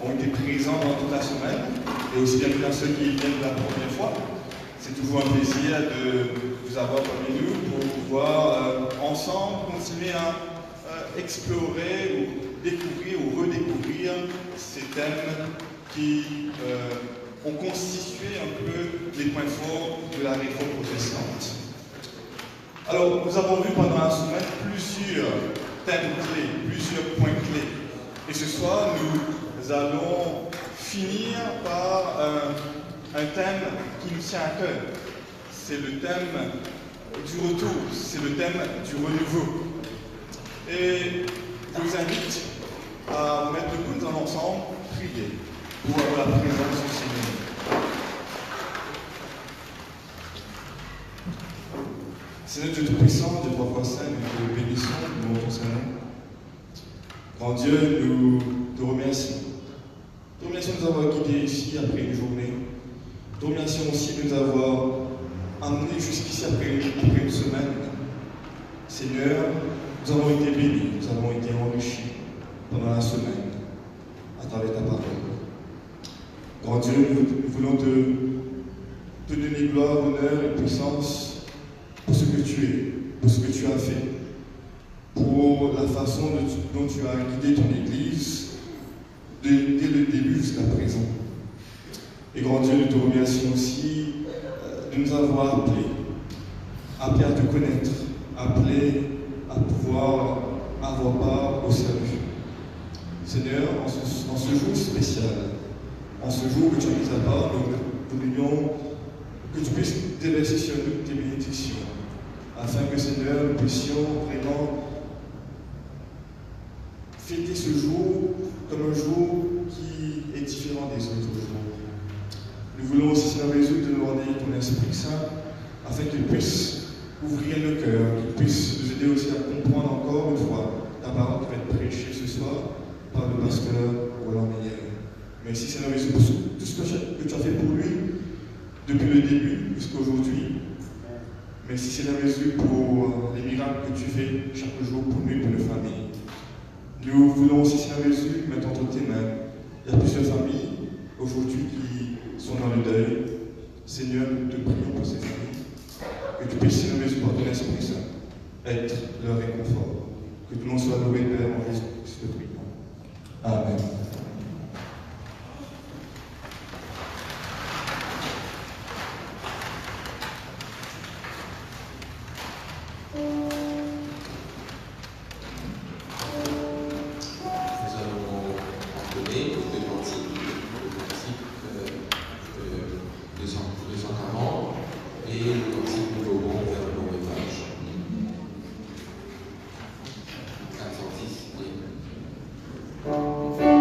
ont été présents dans toute la semaine, et aussi bien à ceux qui viennent la première fois. C'est toujours un plaisir de vous avoir parmi nous pour pouvoir ensemble continuer à explorer ou découvrir ou redécouvrir ces thèmes qui ont constitué un peu les points forts de la réforme protestante. Alors, nous avons vu pendant la semaine plusieurs thèmes clés, plusieurs points clés. Et ce soir, nous allons finir par un thème qui nous tient à cœur. C'est le thème du retour, c'est le thème du renouveau. Et je vous invite à vous mettre debout, nous allons ensemble prier pour avoir la présence du Seigneur. Seigneur Dieu Tout-Puissant, Dieu trois fois saint, nous te bénissons, nous louons ton Saint-Nom. Grand Dieu, nous te remercions. Te remercions de nous avoir guidés ici après une journée. Te remercions aussi de nous avoir amenés jusqu'ici après une semaine. Seigneur, nous avons été bénis, nous avons été enrichis pendant la semaine à travers ta parole. Grand Dieu, nous voulons te donner gloire, honneur et puissance pour ce que tu es, pour ce que tu as fait, pour la façon dont tu as guidé ton Église dès le début jusqu'à présent. Et grand Dieu, nous te remercions aussi de nous avoir appelés à te connaître, appelés à pouvoir avoir part au salut. Seigneur, en ce jour spécial, en ce jour que tu as mis à part, nous voulions que tu puisses déverser sur nous tes bénédictions, afin que, Seigneur, nous puissions vraiment fêter ce jour comme un jour qui est différent des autres jours. Nous voulons aussi, Seigneur Jésus, te demander ton Esprit Saint, afin qu'il puisse ouvrir le cœur, qu'il puisse nous aider aussi à comprendre encore une fois ta parole qui va être prêchée ce soir par le pasteur Roland Meyer. Merci, Seigneur Jésus, pour tout ce que tu as fait pour lui depuis le début jusqu'à aujourd'hui. Merci, Seigneur Jésus, pour les miracles que tu fais chaque jour pour nous et pour nos familles. Nous voulons aussi, Seigneur Jésus, mettre entre tes mains. Il y a plusieurs familles aujourd'hui qui sont dans le deuil. Seigneur, nous te prions pour ces familles. Que tu puisses, Seigneur Jésus, par ton Esprit Saint, être leur réconfort. Que tout le monde soit loué, Père, en Jésus-Christ, le prions. Amen. Vers le long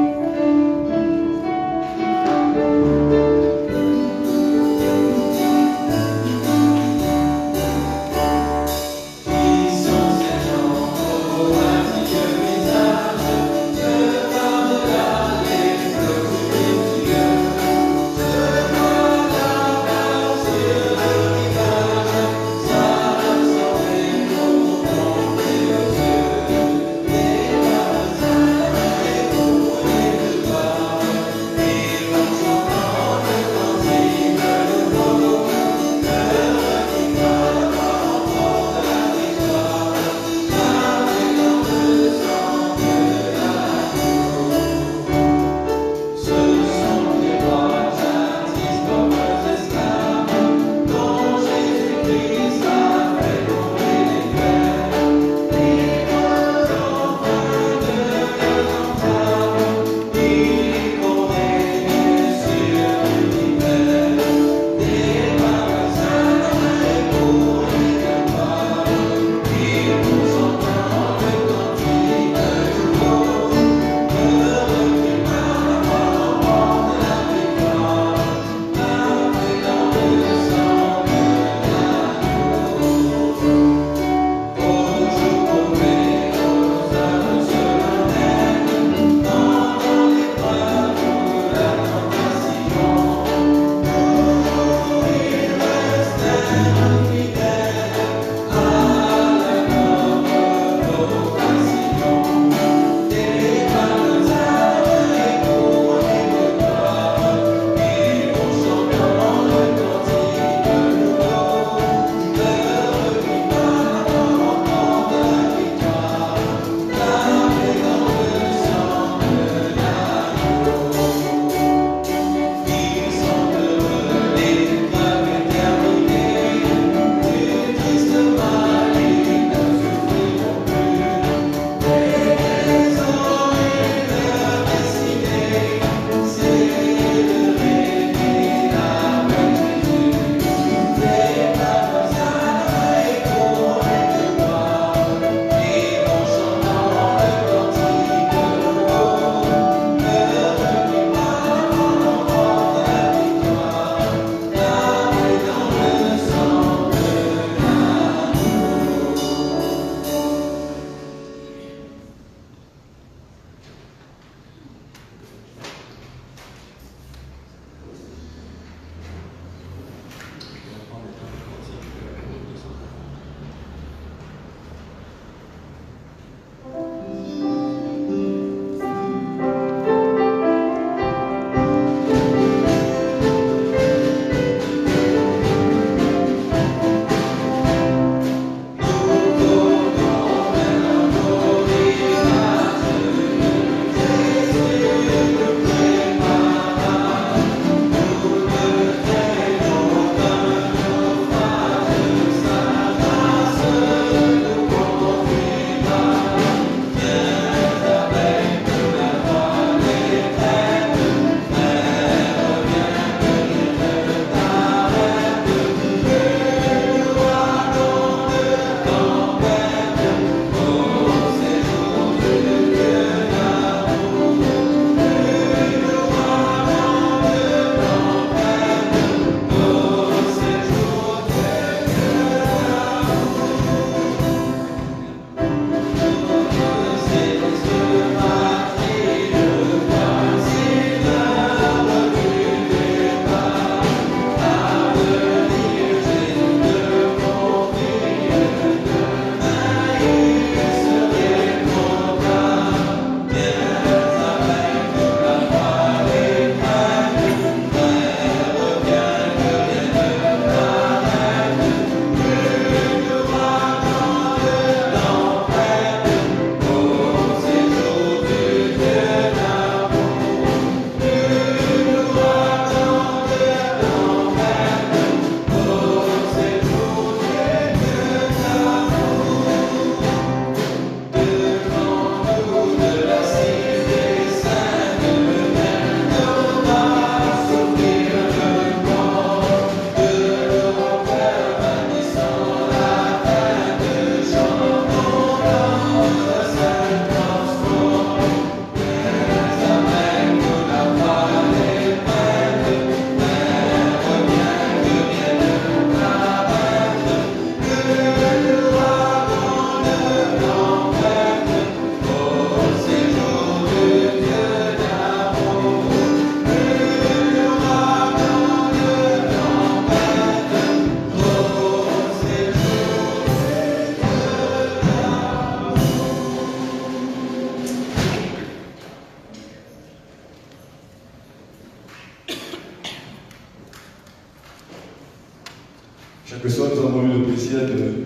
Chaque soir, nous avons eu le plaisir de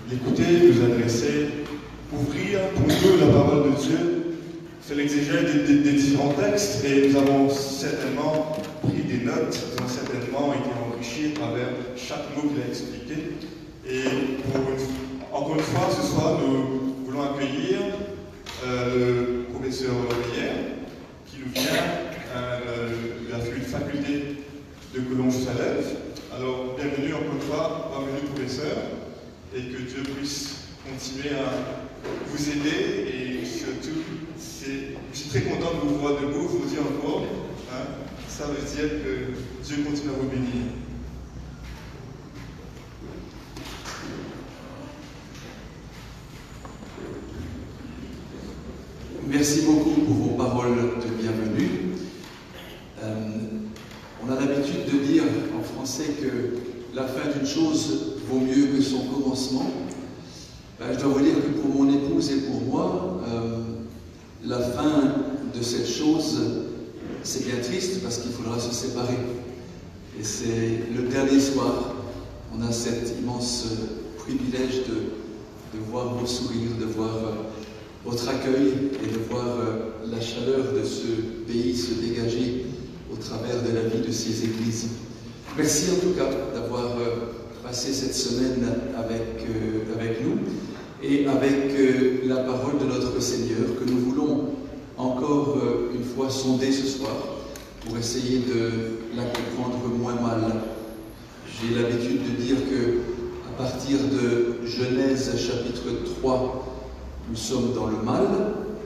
l'écouter, nous adresser, ouvrir pour nous la parole de Dieu, faire l'exégèse des différents textes, et nous avons certainement pris des notes, nous avons certainement été enrichis à travers chaque mot qu'il a expliqué. Et encore une fois, ce soir, nous voulons accueillir le professeur Pierre, qui nous vient de la faculté de Collonges-Salève. Alors, bienvenue encore une fois, bienvenue professeur, et que Dieu puisse continuer à vous aider, et surtout, je suis très content de vous voir debout, je vous dis encore, ça veut dire que Dieu continue à vous bénir. Merci beaucoup pour vos paroles de bienvenue. On a l'habitude de dire en français que la fin d'une chose vaut mieux que son commencement. Je dois vous dire que pour mon épouse et pour moi, la fin de cette chose, c'est bien triste parce qu'il faudra se séparer. Et c'est le dernier soir, on a cet immense privilège de voir vos sourires, de voir votre accueil et de voir la chaleur de ce pays se dégager au travers de la vie de ces églises. Merci en tout cas d'avoir passé cette semaine avec nous et avec la parole de notre Seigneur que nous voulons encore une fois sonder ce soir pour essayer de la comprendre moins mal. J'ai l'habitude de dire que à partir de Genèse chapitre 3, nous sommes dans le mal.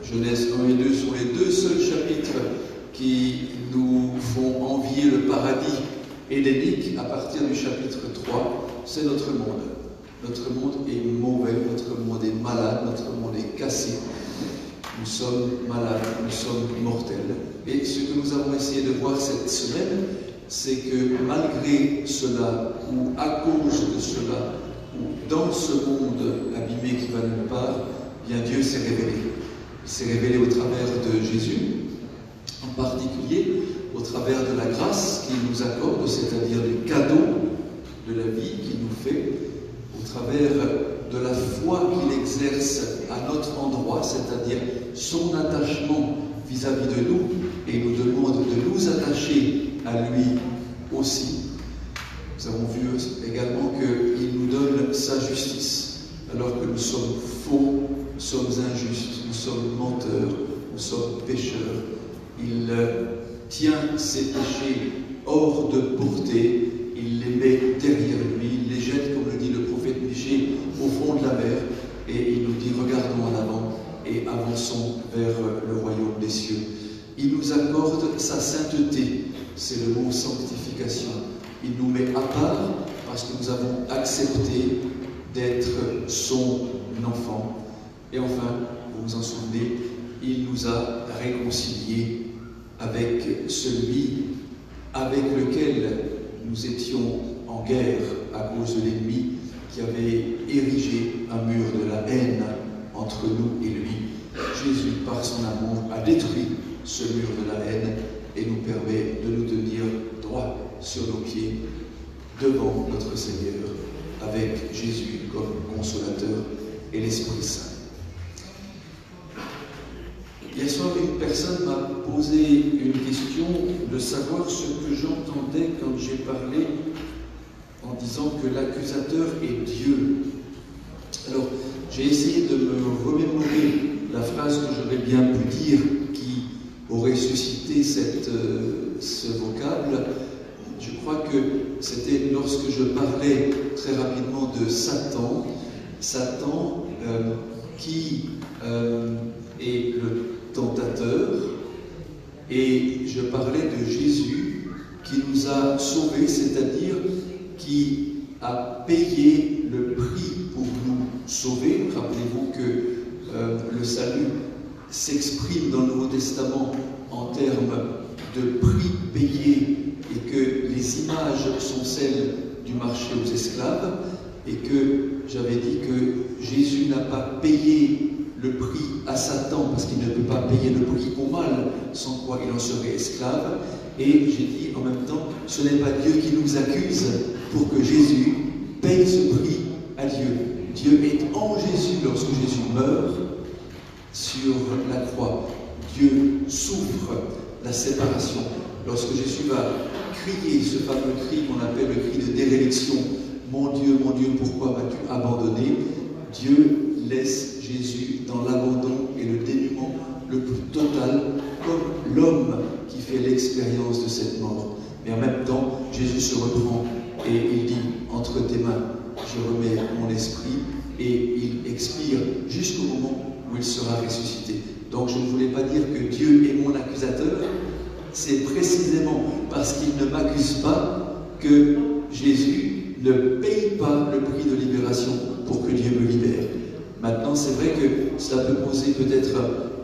Genèse 1 et 2 sont les deux seuls chapitres qui nous font envier le paradis édénique. À partir du chapitre 3, c'est notre monde. Notre monde est mauvais, notre monde est malade, notre monde est cassé. Nous sommes malades, nous sommes mortels. Et ce que nous avons essayé de voir cette semaine, c'est que malgré cela, ou à cause de cela, ou dans ce monde abîmé qui va nulle part, bien Dieu s'est révélé. Il s'est révélé au travers de Jésus, en particulier au travers de la grâce qu'il nous accorde, c'est-à-dire du cadeau de la vie qu'il nous fait, au travers de la foi qu'il exerce à notre endroit, c'est-à-dire son attachement vis-à-vis de nous, et il nous demande de nous attacher à lui aussi. Nous avons vu également qu'il nous donne sa justice, alors que nous sommes faux, nous sommes injustes, nous sommes menteurs, nous sommes pécheurs. Il tient ses péchés hors de portée, il les met derrière lui, il les jette, comme le dit le prophète Michée, au fond de la mer, et il nous dit regardons en avant et avançons vers le royaume des cieux. Il nous accorde sa sainteté, c'est le mot sanctification. Il nous met à part parce que nous avons accepté d'être son enfant. Et enfin, vous vous en souvenez, il nous a réconciliés avec celui avec lequel nous étions en guerre à cause de l'ennemi qui avait érigé un mur de la haine entre nous et lui. Jésus, par son amour, a détruit ce mur de la haine et nous permet de nous tenir droit sur nos pieds devant notre Seigneur avec Jésus comme consolateur et l'Esprit Saint. Hier soir, une personne m'a posé une question de savoir ce que j'entendais quand j'ai parlé en disant que l'accusateur est Dieu. Alors, j'ai essayé de me remémorer la phrase que j'aurais bien pu dire qui aurait suscité ce vocable. Je crois que c'était lorsque je parlais très rapidement de Satan, qui est le tentateur, et je parlais de Jésus qui nous a sauvés, c'est-à-dire qui a payé le prix pour nous sauver. Rappelez-vous que le salut s'exprime dans le Nouveau Testament en termes de prix payé et que les images sont celles du marché aux esclaves, et que j'avais dit que Jésus n'a pas payé le prix à Satan parce qu'il ne peut pas payer le prix au mal, sans quoi il en serait esclave. Et j'ai dit en même temps, ce n'est pas Dieu qui nous accuse pour que Jésus paye ce prix à Dieu. Dieu est en Jésus lorsque Jésus meurt sur la croix. Dieu souffre la séparation. Lorsque Jésus va crier ce fameux cri qu'on appelle le cri de déréliction, mon Dieu, pourquoi m'as-tu abandonné? Dieu laisse Jésus dans l'abandon et le dénuement le plus total, comme l'homme qui fait l'expérience de cette mort. Mais en même temps, Jésus se reprend et il dit, entre tes mains, je remets mon esprit, et il expire jusqu'au moment où il sera ressuscité. Donc je ne voulais pas dire que Dieu est mon accusateur, c'est précisément parce qu'il ne m'accuse pas que Jésus ne paye pas le prix de libération pour que Dieu me libère. Maintenant, c'est vrai que cela peut poser peut-être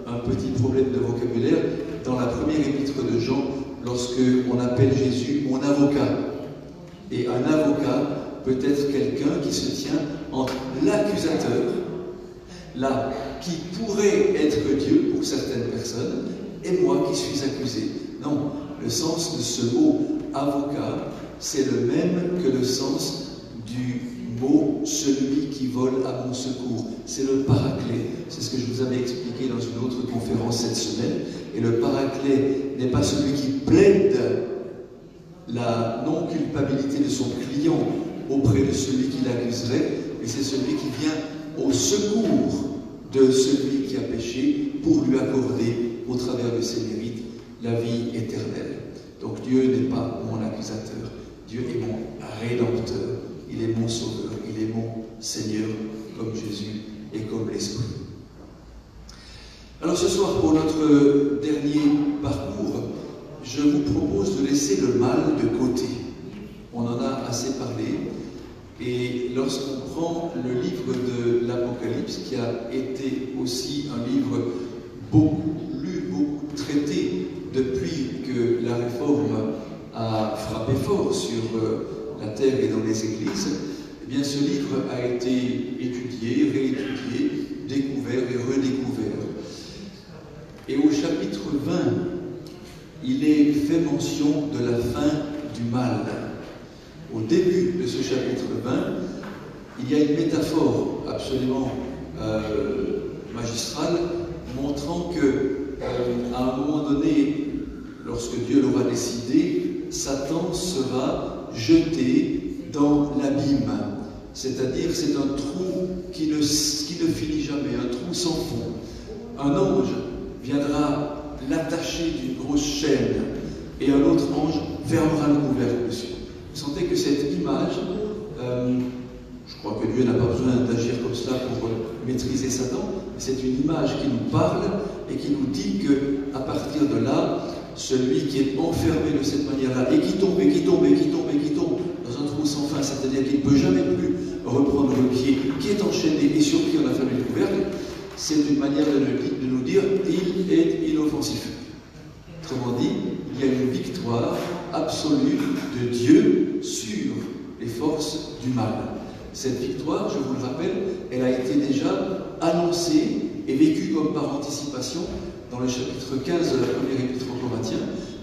un petit problème de vocabulaire. Dans la première épître de Jean, lorsque on appelle Jésus mon avocat, et un avocat peut être quelqu'un qui se tient entre l'accusateur, là, qui pourrait être Dieu pour certaines personnes, et moi qui suis accusé. Non, le sens de ce mot avocat, c'est le même que le sens du mot celui qui vole à mon secours. C'est le paraclet. C'est ce que je vous avais expliqué dans une autre conférence cette semaine. Et le paraclet n'est pas celui qui plaide la non-culpabilité de son client auprès de celui qui l'accuserait, mais c'est celui qui vient au secours de celui qui a péché pour lui accorder, au travers de ses mérites, la vie éternelle. Donc Dieu n'est pas mon accusateur, Dieu est mon rédempteur, il est mon sauveur, il est mon Seigneur, comme Jésus et comme l'Esprit. Alors ce soir, pour notre dernier parcours, je vous propose de laisser le mal de côté. On en a assez parlé. Et lorsqu'on prend le livre de l'Apocalypse, qui a été aussi un livre beaucoup lu, beaucoup traité depuis que la réforme a frappé fort sur la terre et dans les églises, eh bien ce livre a été étudié, réétudié, découvert et redécouvert. Et au chapitre 20, il est fait mention de la fin du mal. Au début de ce chapitre 20, il y a une métaphore absolument magistrale, montrant que à un moment donné, lorsque Dieu l'aura décidé, Satan sera jeté dans l'abîme. C'est-à-dire, c'est un trou qui ne finit jamais, un trou sans fond. Un ange viendra l'attacher d'une grosse chaîne et un autre ange fermera le couvercle dessus. Vous sentez que cette image, je crois que Dieu n'a pas besoin d'agir comme cela pour maîtriser Satan, mais c'est une image qui nous parle et qui nous dit qu'à partir de là, celui qui est enfermé de cette manière-là et qui tombe dans un trou sans fin, c'est-à-dire qu'il ne peut jamais plus reprendre le pied, qui est enchaîné et sur qui on a fermé le couvercle, c'est une manière de nous dire il est inoffensif. Autrement dit, il y a une victoire absolue de Dieu sur les forces du mal. Cette victoire, je vous le rappelle, elle a été déjà annoncée et vécue comme par anticipation dans le chapitre 15 de la première épître aux Corinthiens,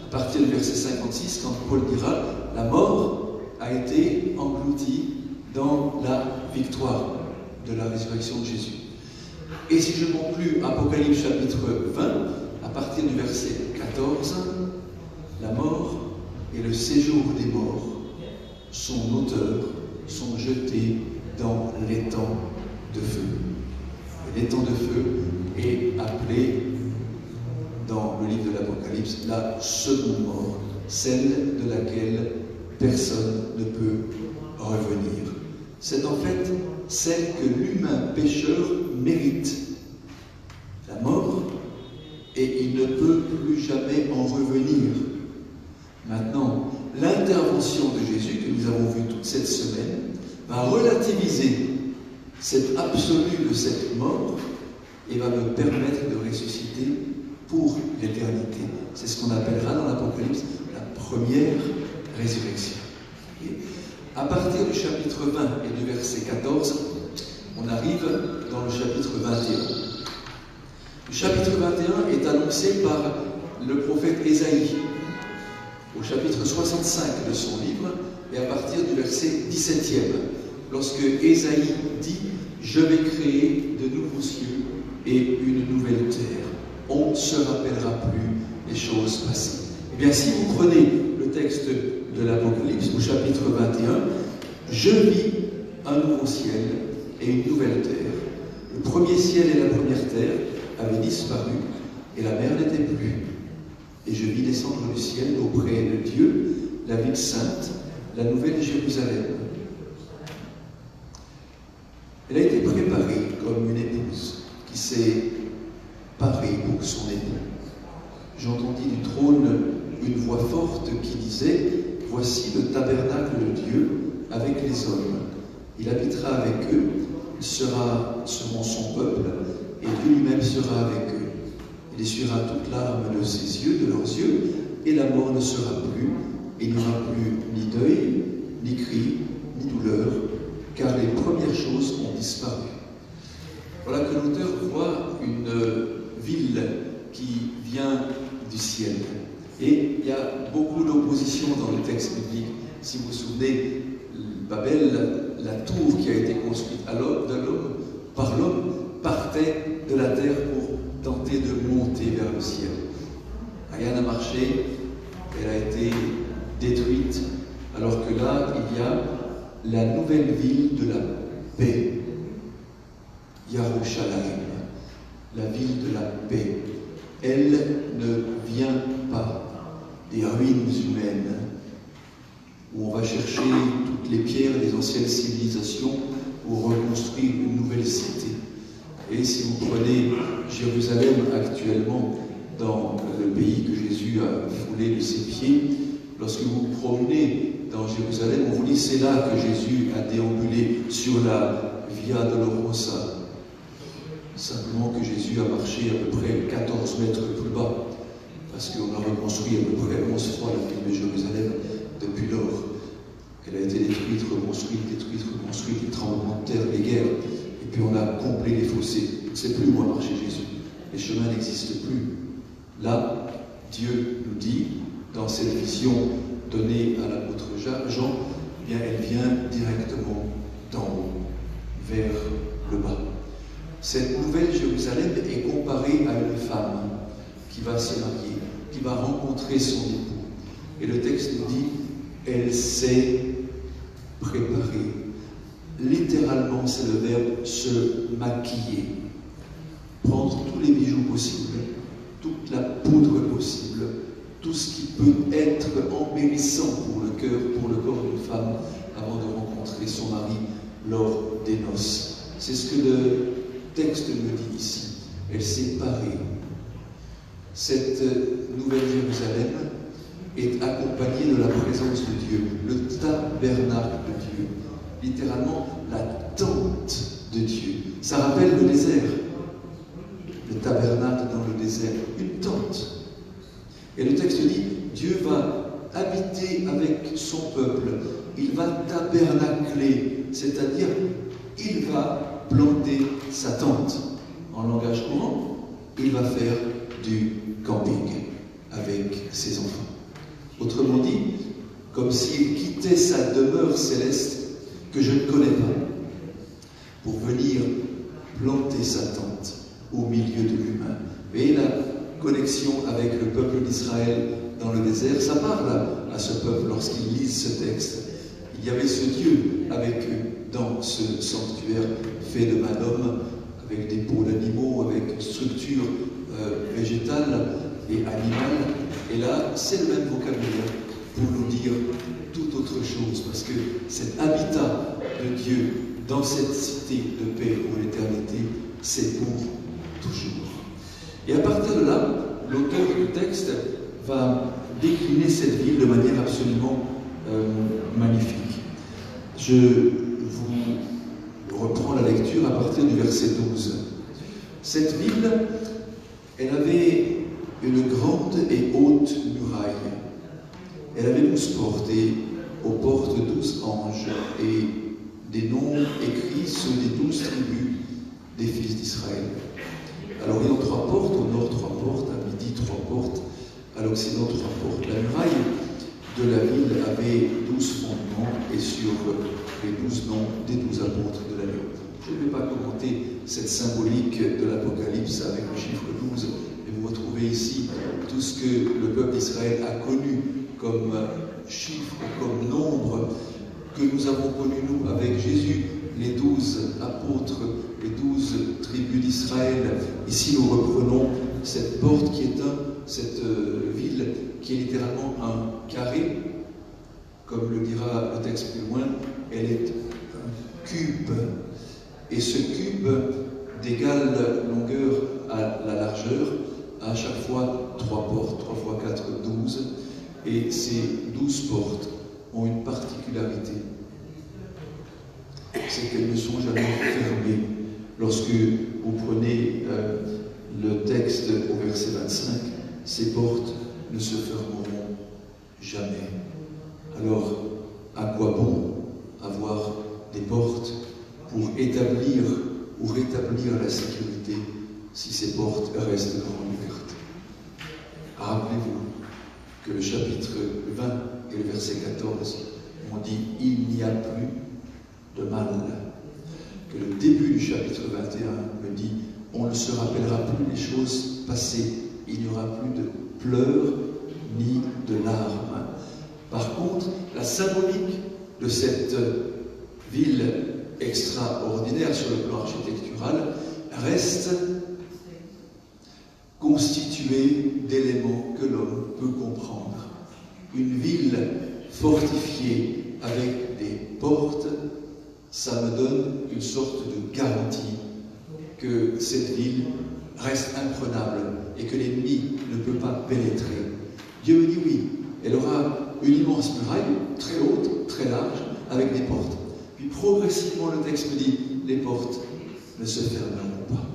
à partir du verset 56, quand Paul dira « La mort a été engloutie dans la victoire de la résurrection de Jésus ». Et si je conclus Apocalypse chapitre 20, à partir du verset 14, la mort et le séjour des morts, son auteur, sont jetés dans l'étang de feu. L'étang de feu est appelé dans le livre de l'Apocalypse la seconde mort, celle de laquelle personne ne peut revenir. C'est en fait celle que l'humain pécheur mérite, la mort, et il ne peut plus jamais en revenir. Maintenant, l'intervention de Jésus, que nous avons vue toute cette semaine, va relativiser cette absolue de cette mort et va me permettre de ressusciter pour l'éternité. C'est ce qu'on appellera dans l'Apocalypse la première résurrection. Et à partir du chapitre 20 et du verset 14, on arrive dans le chapitre 21. Le chapitre 21 est annoncé par le prophète Ésaïe au chapitre 65 de son livre et à partir du verset 17e, lorsque Ésaïe dit « Je vais créer de nouveaux cieux et une nouvelle terre. On ne se rappellera plus les choses passées. » Eh bien, si vous prenez le texte de l'Apocalypse au chapitre 21, « Je vis un nouveau ciel et une nouvelle terre. Le premier ciel et la première terre avaient disparu et la mer n'était plus. Et je vis descendre du ciel auprès de Dieu la ville sainte, la nouvelle Jérusalem. Elle a été préparée comme une épouse qui s'est parée pour son époux. J'entendis du trône une voix forte qui disait « Voici le tabernacle de Dieu avec les hommes. Il habitera avec eux, ils seront son peuple, et Dieu lui-même sera avec eux. Il essuiera toute larme de ses yeux, de leurs yeux, et la mort ne sera plus, et il n'y aura plus ni deuil, ni cri, ni douleur, car les premières choses ont disparu. » Voilà que l'auteur voit une ville qui vient du ciel. Et il y a beaucoup d'opposition dans le texte biblique. Si vous vous souvenez, Babel, la tour qui a été construite par l'homme, partait de la terre pour tenter de monter vers le ciel. Rien n'a marché, elle a été détruite, alors que là, il y a la nouvelle ville de la paix, Yerushalayim, la ville de la paix. Elle ne vient pas des ruines humaines, où on va chercher toutes les pierres des anciennes civilisations pour reconstruire une nouvelle cité. Et si vous prenez Jérusalem actuellement, dans le pays que Jésus a foulé de ses pieds, lorsque vous vous promenez dans Jérusalem, on vous dit c'est là que Jésus a déambulé sur la Via Dolorosa. Simplement que Jésus a marché à peu près 14 mètres plus bas, parce qu'on a reconstruit à peu près 11 fois la ville de Jérusalem depuis lors. Elle a été détruite, reconstruite, les tremblements de terre, les guerres, et puis on a comblé les fossés. On ne sait plus où a marché Jésus. Les chemins n'existent plus. Là, Dieu nous dit, dans cette vision donnée à l'apôtre Jean, eh bien, elle vient directement d'en haut, vers le bas. Cette nouvelle Jérusalem est comparée à une femme qui va se marier, qui va rencontrer son époux. Et le texte nous dit, elle s'est préparée. Littéralement, c'est le verbe se maquiller. Prendre tous les bijoux possibles, toute la poudre possible, tout ce qui peut être embellissant pour le cœur, pour le corps d'une femme, avant de rencontrer son mari lors des noces. C'est ce que le texte nous dit ici. Elle s'est parée. Cette nouvelle Jérusalem est accompagnée de la présence de Dieu, le tabernacle de Dieu, littéralement la tente de Dieu. Ça rappelle le désert, le tabernacle dans le désert, une tente. Et le texte dit, Dieu va habiter avec son peuple, il va tabernacler, c'est-à-dire il va planter sa tente. En langage courant, il va faire du camping avec ses enfants. Autrement dit, comme s'il quittait sa demeure céleste que je ne connais pas, pour venir planter sa tente au milieu de l'humain. Et la connexion avec le peuple d'Israël dans le désert, ça parle à ce peuple lorsqu'ils lisent ce texte. Il y avait ce Dieu avec eux dans ce sanctuaire fait de main d'homme, avec des peaux d'animaux, avec une structure végétale et animale. Et là, c'est le même vocabulaire pour nous dire tout autre chose, parce que cet habitat de Dieu dans cette cité de paix pour l'éternité, c'est pour toujours. Et à partir de là, l'auteur du texte va décliner cette ville de manière absolument magnifique. Je vous reprends la lecture à partir du verset 12. Cette ville, elle avait une grande et haute muraille. Elle avait 12 portes et aux portes 12 anges et des noms écrits sur les 12 tribus des fils d'Israël. À l'Orient 3 portes, au nord 3 portes, à midi 3 portes, à l'Occident 3 portes. La muraille de la ville avait 12 fondements et sur les 12 noms des 12 apôtres de l'agneau. Je ne vais pas commenter cette symbolique de l'Apocalypse avec le chiffre 12, mais vous retrouvez ici tout ce que le peuple d'Israël a connu comme chiffre, comme nombre, que nous avons connu nous avec Jésus, les 12 apôtres, les 12 tribus d'Israël. Ici nous reprenons cette porte qui est cette ville qui est littéralement un carré, comme le dira le texte plus loin, elle est un cube. Et ce cube d'égale longueur à la largeur a à chaque fois 3 portes, 3 fois 4, 12. Et ces 12 portes ont une particularité, c'est qu'elles ne sont jamais fermées. Lorsque vous prenez le texte au verset 25, ces portes ne se fermeront jamais. Alors, à quoi bon avoir des portes pour établir ou rétablir la sécurité si ces portes restent en liberté? Rappelez-vous que le chapitre 20 et le verset 14 ont dit « Il n'y a plus de mal ». Que le début du chapitre 21 me dit « On ne se rappellera plus les choses passées, il n'y aura plus de pleurs ni de larmes ». Par contre, la symbolique de cette ville extraordinaire sur le plan architectural reste constituée d'éléments que l'homme peut comprendre. Une ville fortifiée avec des portes, ça me donne une sorte de garantie que cette ville reste imprenable et que l'ennemi ne peut pas pénétrer. Dieu me dit oui, elle aura une immense muraille, très haute, très large, avec des portes. Puis progressivement, le texte me dit, les portes ne se fermeront pas.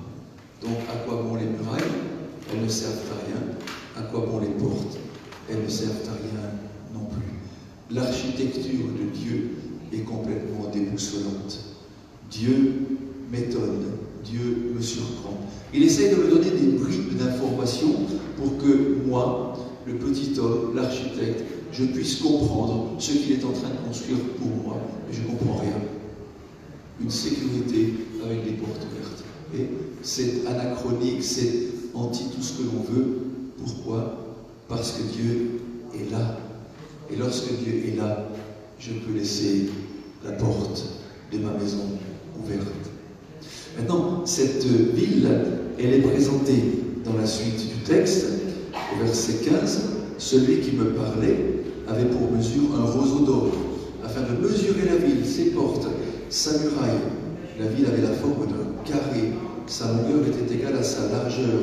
Donc, à quoi bon les murailles? Elles ne servent à rien. À quoi bon les portes? Elles ne servent à rien non plus. L'architecture de Dieu est complètement déboussolante. Dieu m'étonne, Dieu me surprend. Il essaye de me donner des bribes d'informations pour que moi, le petit homme, l'architecte, je puisse comprendre ce qu'il est en train de construire pour moi. Mais je ne comprends rien. Une sécurité avec des portes ouvertes. Et c'est anachronique, c'est anti tout ce que l'on veut. Pourquoi? Parce que Dieu est là. Et lorsque Dieu est là, je peux laisser la porte de ma maison ouverte. Maintenant, cette ville, elle est présentée dans la suite du texte, au verset 15. Celui qui me parlait avait pour mesure un roseau d'or, afin de mesurer la ville, ses portes, sa muraille. La ville avait la forme d'un carré, sa longueur était égale à sa largeur.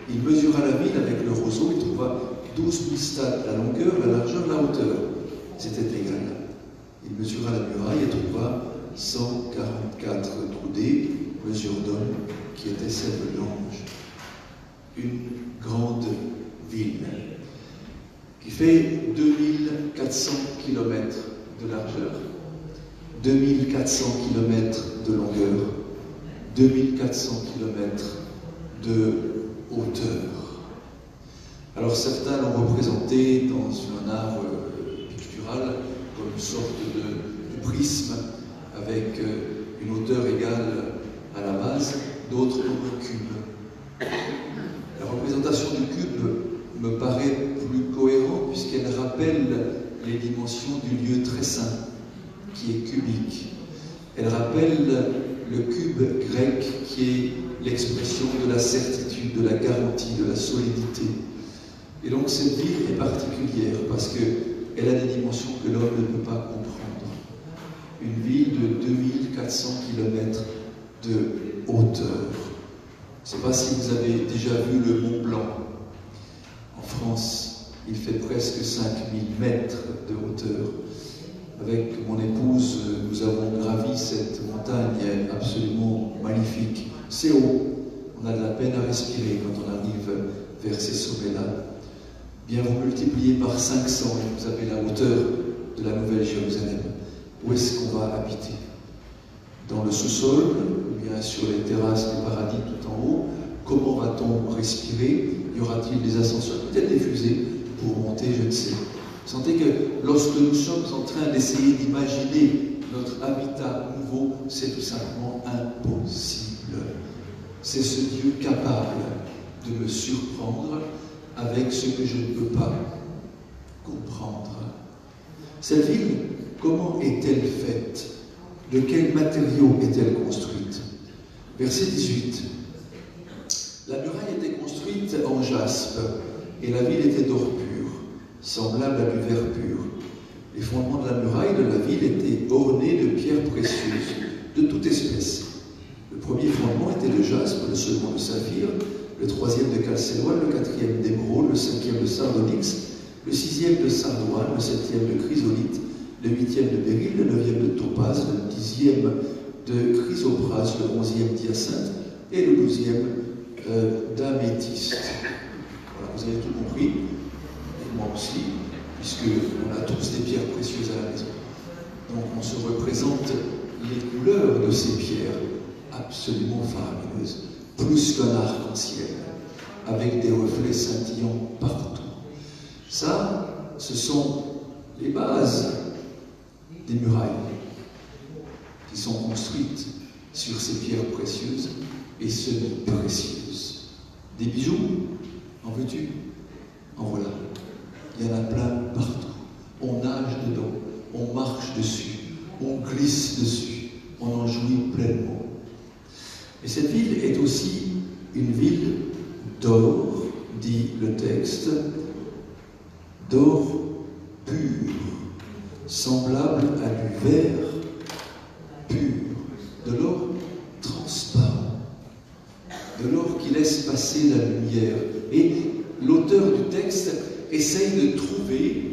Il mesura la ville avec le roseau, il trouva 12 000 stades, la longueur, la largeur, la hauteur. C'était égal. Il mesura la muraille et trouva 144 coudées, mesure d'homme, qui était celle de l'ange. Une grande ville qui fait 2400 km de largeur, 2400 km de longueur, 2400 km de hauteur. Alors certains l'ont représenté dans un art pictural comme une sorte de prisme avec une hauteur égale à la base, d'autres comme un cube. La représentation du cube me paraît plus cohérente puisqu'elle rappelle les dimensions du lieu très saint, qui est cubique. Elle rappelle le cube grec qui est l'expression de la certitude, de la garantie, de la solidité. Et donc cette ville est particulière parce qu'elle a des dimensions que l'homme ne peut pas comprendre. Une ville de 2400 km de hauteur. Je ne sais pas si vous avez déjà vu le Mont Blanc. En France, il fait presque 5000 mètres de hauteur. Avec mon épouse, nous avons gravi cette montagne absolument magnifique. C'est haut. On a de la peine à respirer quand on arrive vers ces sommets-là. Bien, vous multipliez par 500 et vous avez la hauteur de la Nouvelle Jérusalem. Où est-ce qu'on va habiter? Dans le sous-sol, ou bien sur les terrasses du paradis tout en haut? Comment va-t-on respirer? Y aura-t-il des ascenseurs? Peut-être des fusées pour monter, je ne sais. Sentez que lorsque nous sommes en train d'essayer d'imaginer notre habitat nouveau, c'est tout simplement impossible. C'est ce Dieu capable de me surprendre avec ce que je ne peux pas comprendre. Cette ville, comment est-elle faite? De quels matériaux est-elle construite? Verset 18. La muraille était construite en jaspe, et la ville était d'or pur, semblable à du verre pur. Les fondements de la muraille de la ville étaient ornés de pierres précieuses, de toute espèce. Le premier fondement était de jaspe, le second de saphir, le troisième de calcédoine, le quatrième d'émeraude, le cinquième de sardonyx, le sixième de sardoine, le septième de chrysolite, le huitième de béryl, le neuvième de topaze, le dixième de chrysoprase, le onzième d'hyacinthe et le douzième d'améthyste. Voilà, vous avez tout compris, et moi aussi, puisqu'on a tous des pierres précieuses à la maison. Donc on se représente les couleurs de ces pierres absolument faramineuses, plus qu'un arc-en-ciel, avec des reflets scintillants partout. Ça, ce sont les bases des murailles qui sont construites sur ces pierres précieuses et semi-précieuses. Des bijoux, en veux-tu? En voilà. Il y en a plein partout. On nage dedans, on marche dessus, on glisse dessus, on en jouit pleinement. Et cette ville est aussi une ville d'or, dit le texte, d'or pur, semblable à du verre pur, de l'or transparent, de l'or qui laisse passer la lumière. Et l'auteur du texte essaye de trouver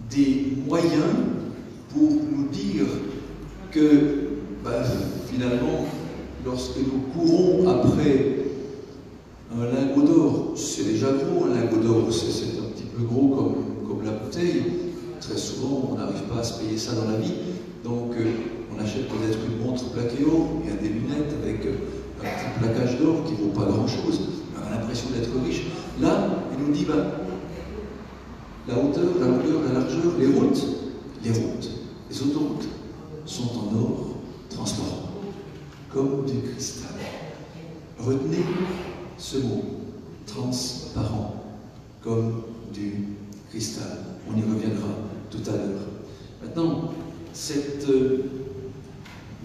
des moyens pour nous dire que finalement, lorsque nous courons après un lingot d'or, c'est déjà gros, un lingot d'or, c'est un petit peu gros comme la bouteille. Très souvent, on n'arrive pas à se payer ça dans la vie. Donc, on achète peut-être une montre plaquée or, il y a des lunettes avec un petit plaquage d'or qui ne vaut pas grand-chose. On a l'impression d'être riche. Là, il nous dit, la hauteur, la longueur, la largeur, les routes, les autoroutes sont en or transparent, comme du cristal. Retenez ce mot, transparent, comme du cristal. On y reviendra tout à l'heure. Maintenant, cette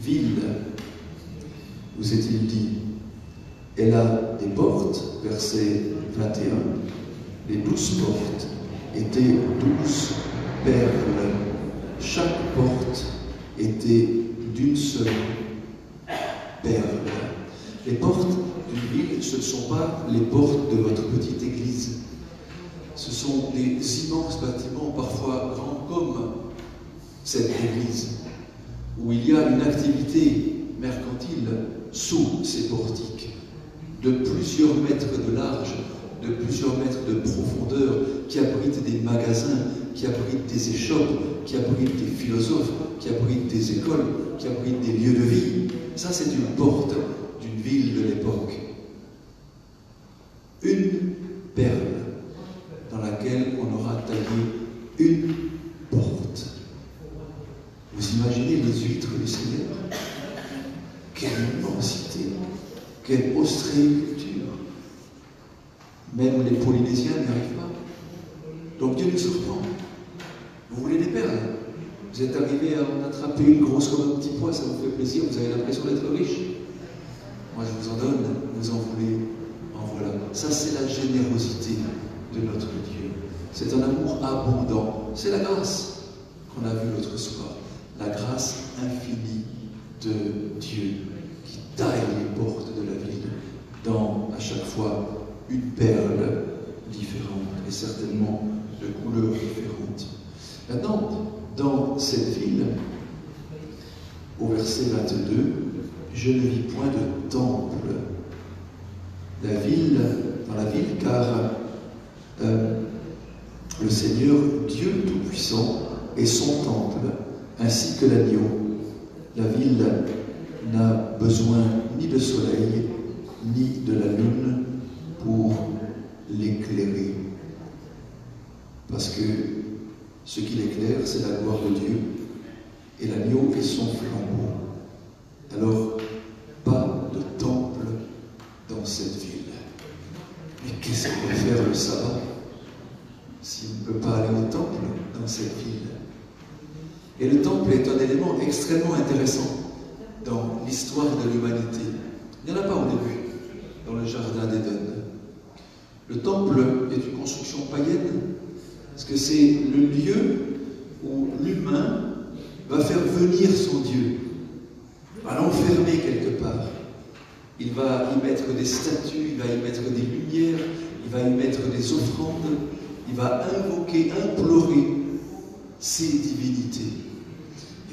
ville, vous est-il dit, elle a des portes, verset 21. Les 12 portes étaient 12 perles. Chaque porte était d'une seule perle. Les portes d'une ville, ce ne sont pas les portes de votre petite église. Ce sont des immenses bâtiments, parfois grands comme cette église, où il y a une activité mercantile sous ces portiques, de plusieurs mètres de large, de plusieurs mètres de profondeur, qui abritent des magasins, qui abritent des échoppes, qui abritent des philosophes, qui abritent des écoles, qui abritent des lieux de vie. Ça, c'est une porte d'une ville de l'époque. Une perle dans laquelle on aura taillé une porte. Vous imaginez les huîtres du Seigneur? Quelle immensité, quelle ostréiculture. Même les Polynésiens n'y arrivent pas. Donc Dieu nous surprend. Vous voulez des perles? Vous êtes arrivé à en attraper une grosse comme un petit pois, ça vous fait plaisir, vous avez l'impression d'être riche. Moi je vous en donne, vous en voulez, en voilà. Ça c'est la générosité de notre Dieu. C'est un amour abondant. C'est la grâce qu'on a vue l'autre soir. La grâce infinie de Dieu qui taille les portes de la ville dans, à chaque fois, une perle différente et certainement de couleurs différentes. Maintenant, dans cette ville, au verset 22, je ne vis point de temple. Dans la ville, car le Seigneur, Dieu Tout-Puissant, est son temple, ainsi que l'agneau. La ville n'a besoin ni de soleil, ni de la lune pour l'éclairer. Parce que Ce qui l'éclaire, c'est la gloire de Dieu, et l'agneau est son flambeau. Alors, pas de temple dans cette ville. Mais qu'est-ce qu'on va faire le sabbat si on ne peut pas aller au temple dans cette ville? Et le temple est un élément extrêmement intéressant dans l'histoire de l'humanité. Il n'y en a pas au début, dans le jardin d'Éden. Le temple est une construction païenne, parce que c'est le lieu où l'humain va faire venir son Dieu, va l'enfermer quelque part. Il va y mettre des statues, il va y mettre des lumières, il va y mettre des offrandes, il va invoquer, implorer ses divinités.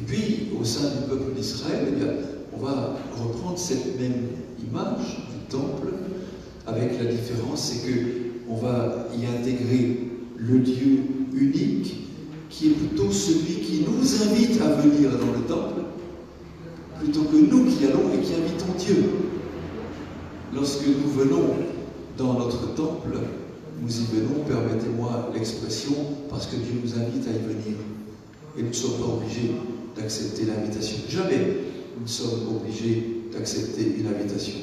Et puis, au sein du peuple d'Israël, eh bien, on va reprendre cette même image du temple, avec la différence, c'est qu'on va y intégrer le Dieu unique, qui est plutôt celui qui nous invite à venir dans le temple, plutôt que nous qui allons et qui invitons Dieu. Lorsque nous venons dans notre temple, nous y venons, permettez-moi l'expression, parce que Dieu nous invite à y venir. Et nous ne sommes pas obligés d'accepter l'invitation. Jamais nous ne sommes obligés d'accepter une invitation.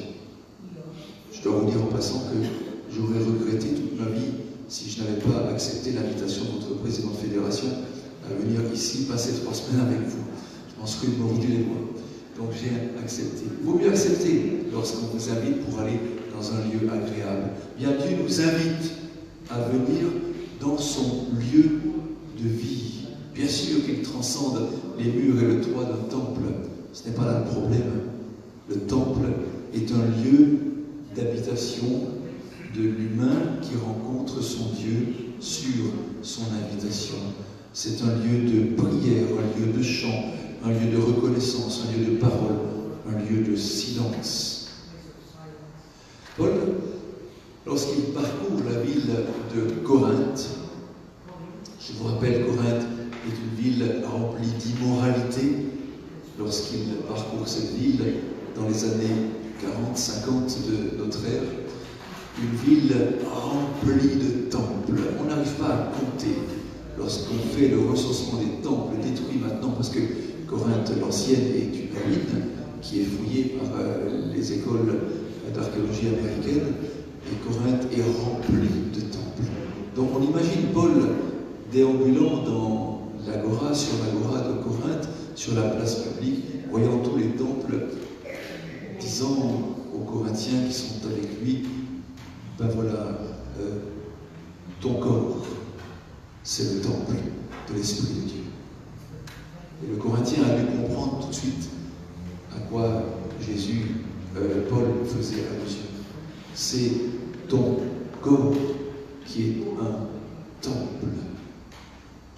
Je dois vous dire en passant que j'aurais regretté toute ma vie si je n'avais pas accepté l'invitation de notre président de fédération à venir ici passer 3 semaines avec vous. Je m'en serais mordu les doigts. Donc j'ai accepté. Il vaut mieux accepter lorsqu'on vous invite pour aller dans un lieu agréable. Bien Dieu nous invite à venir dans son lieu de vie. Bien sûr qu'il transcende les murs et le toit d'un temple. Ce n'est pas là le problème. Le temple est un lieu d'habitation de l'humain qui rencontre son Dieu sur son invitation. C'est un lieu de prière, un lieu de chant, un lieu de reconnaissance, un lieu de parole, un lieu de silence. Paul, lorsqu'il parcourt la ville de Corinthe, je vous rappelle, Corinthe est une ville remplie d'immoralité. Lorsqu'il parcourt cette ville dans les années 40-50 de notre ère, une ville remplie de temples. On n'arrive pas à compter lorsqu'on fait le recensement des temples détruits maintenant, parce que Corinthe l'ancienne est une ruine qui est fouillée par les écoles d'archéologie américaines, et Corinthe est remplie de temples. Donc on imagine Paul déambulant dans l'agora, sur l'agora de Corinthe, sur la place publique, voyant tous les temples, disant aux Corinthiens qui sont avec lui, ben voilà, ton corps, c'est le temple de l'Esprit de Dieu. Et le Corinthien a dû comprendre tout de suite à quoi Paul faisait allusion. C'est ton corps qui est un temple.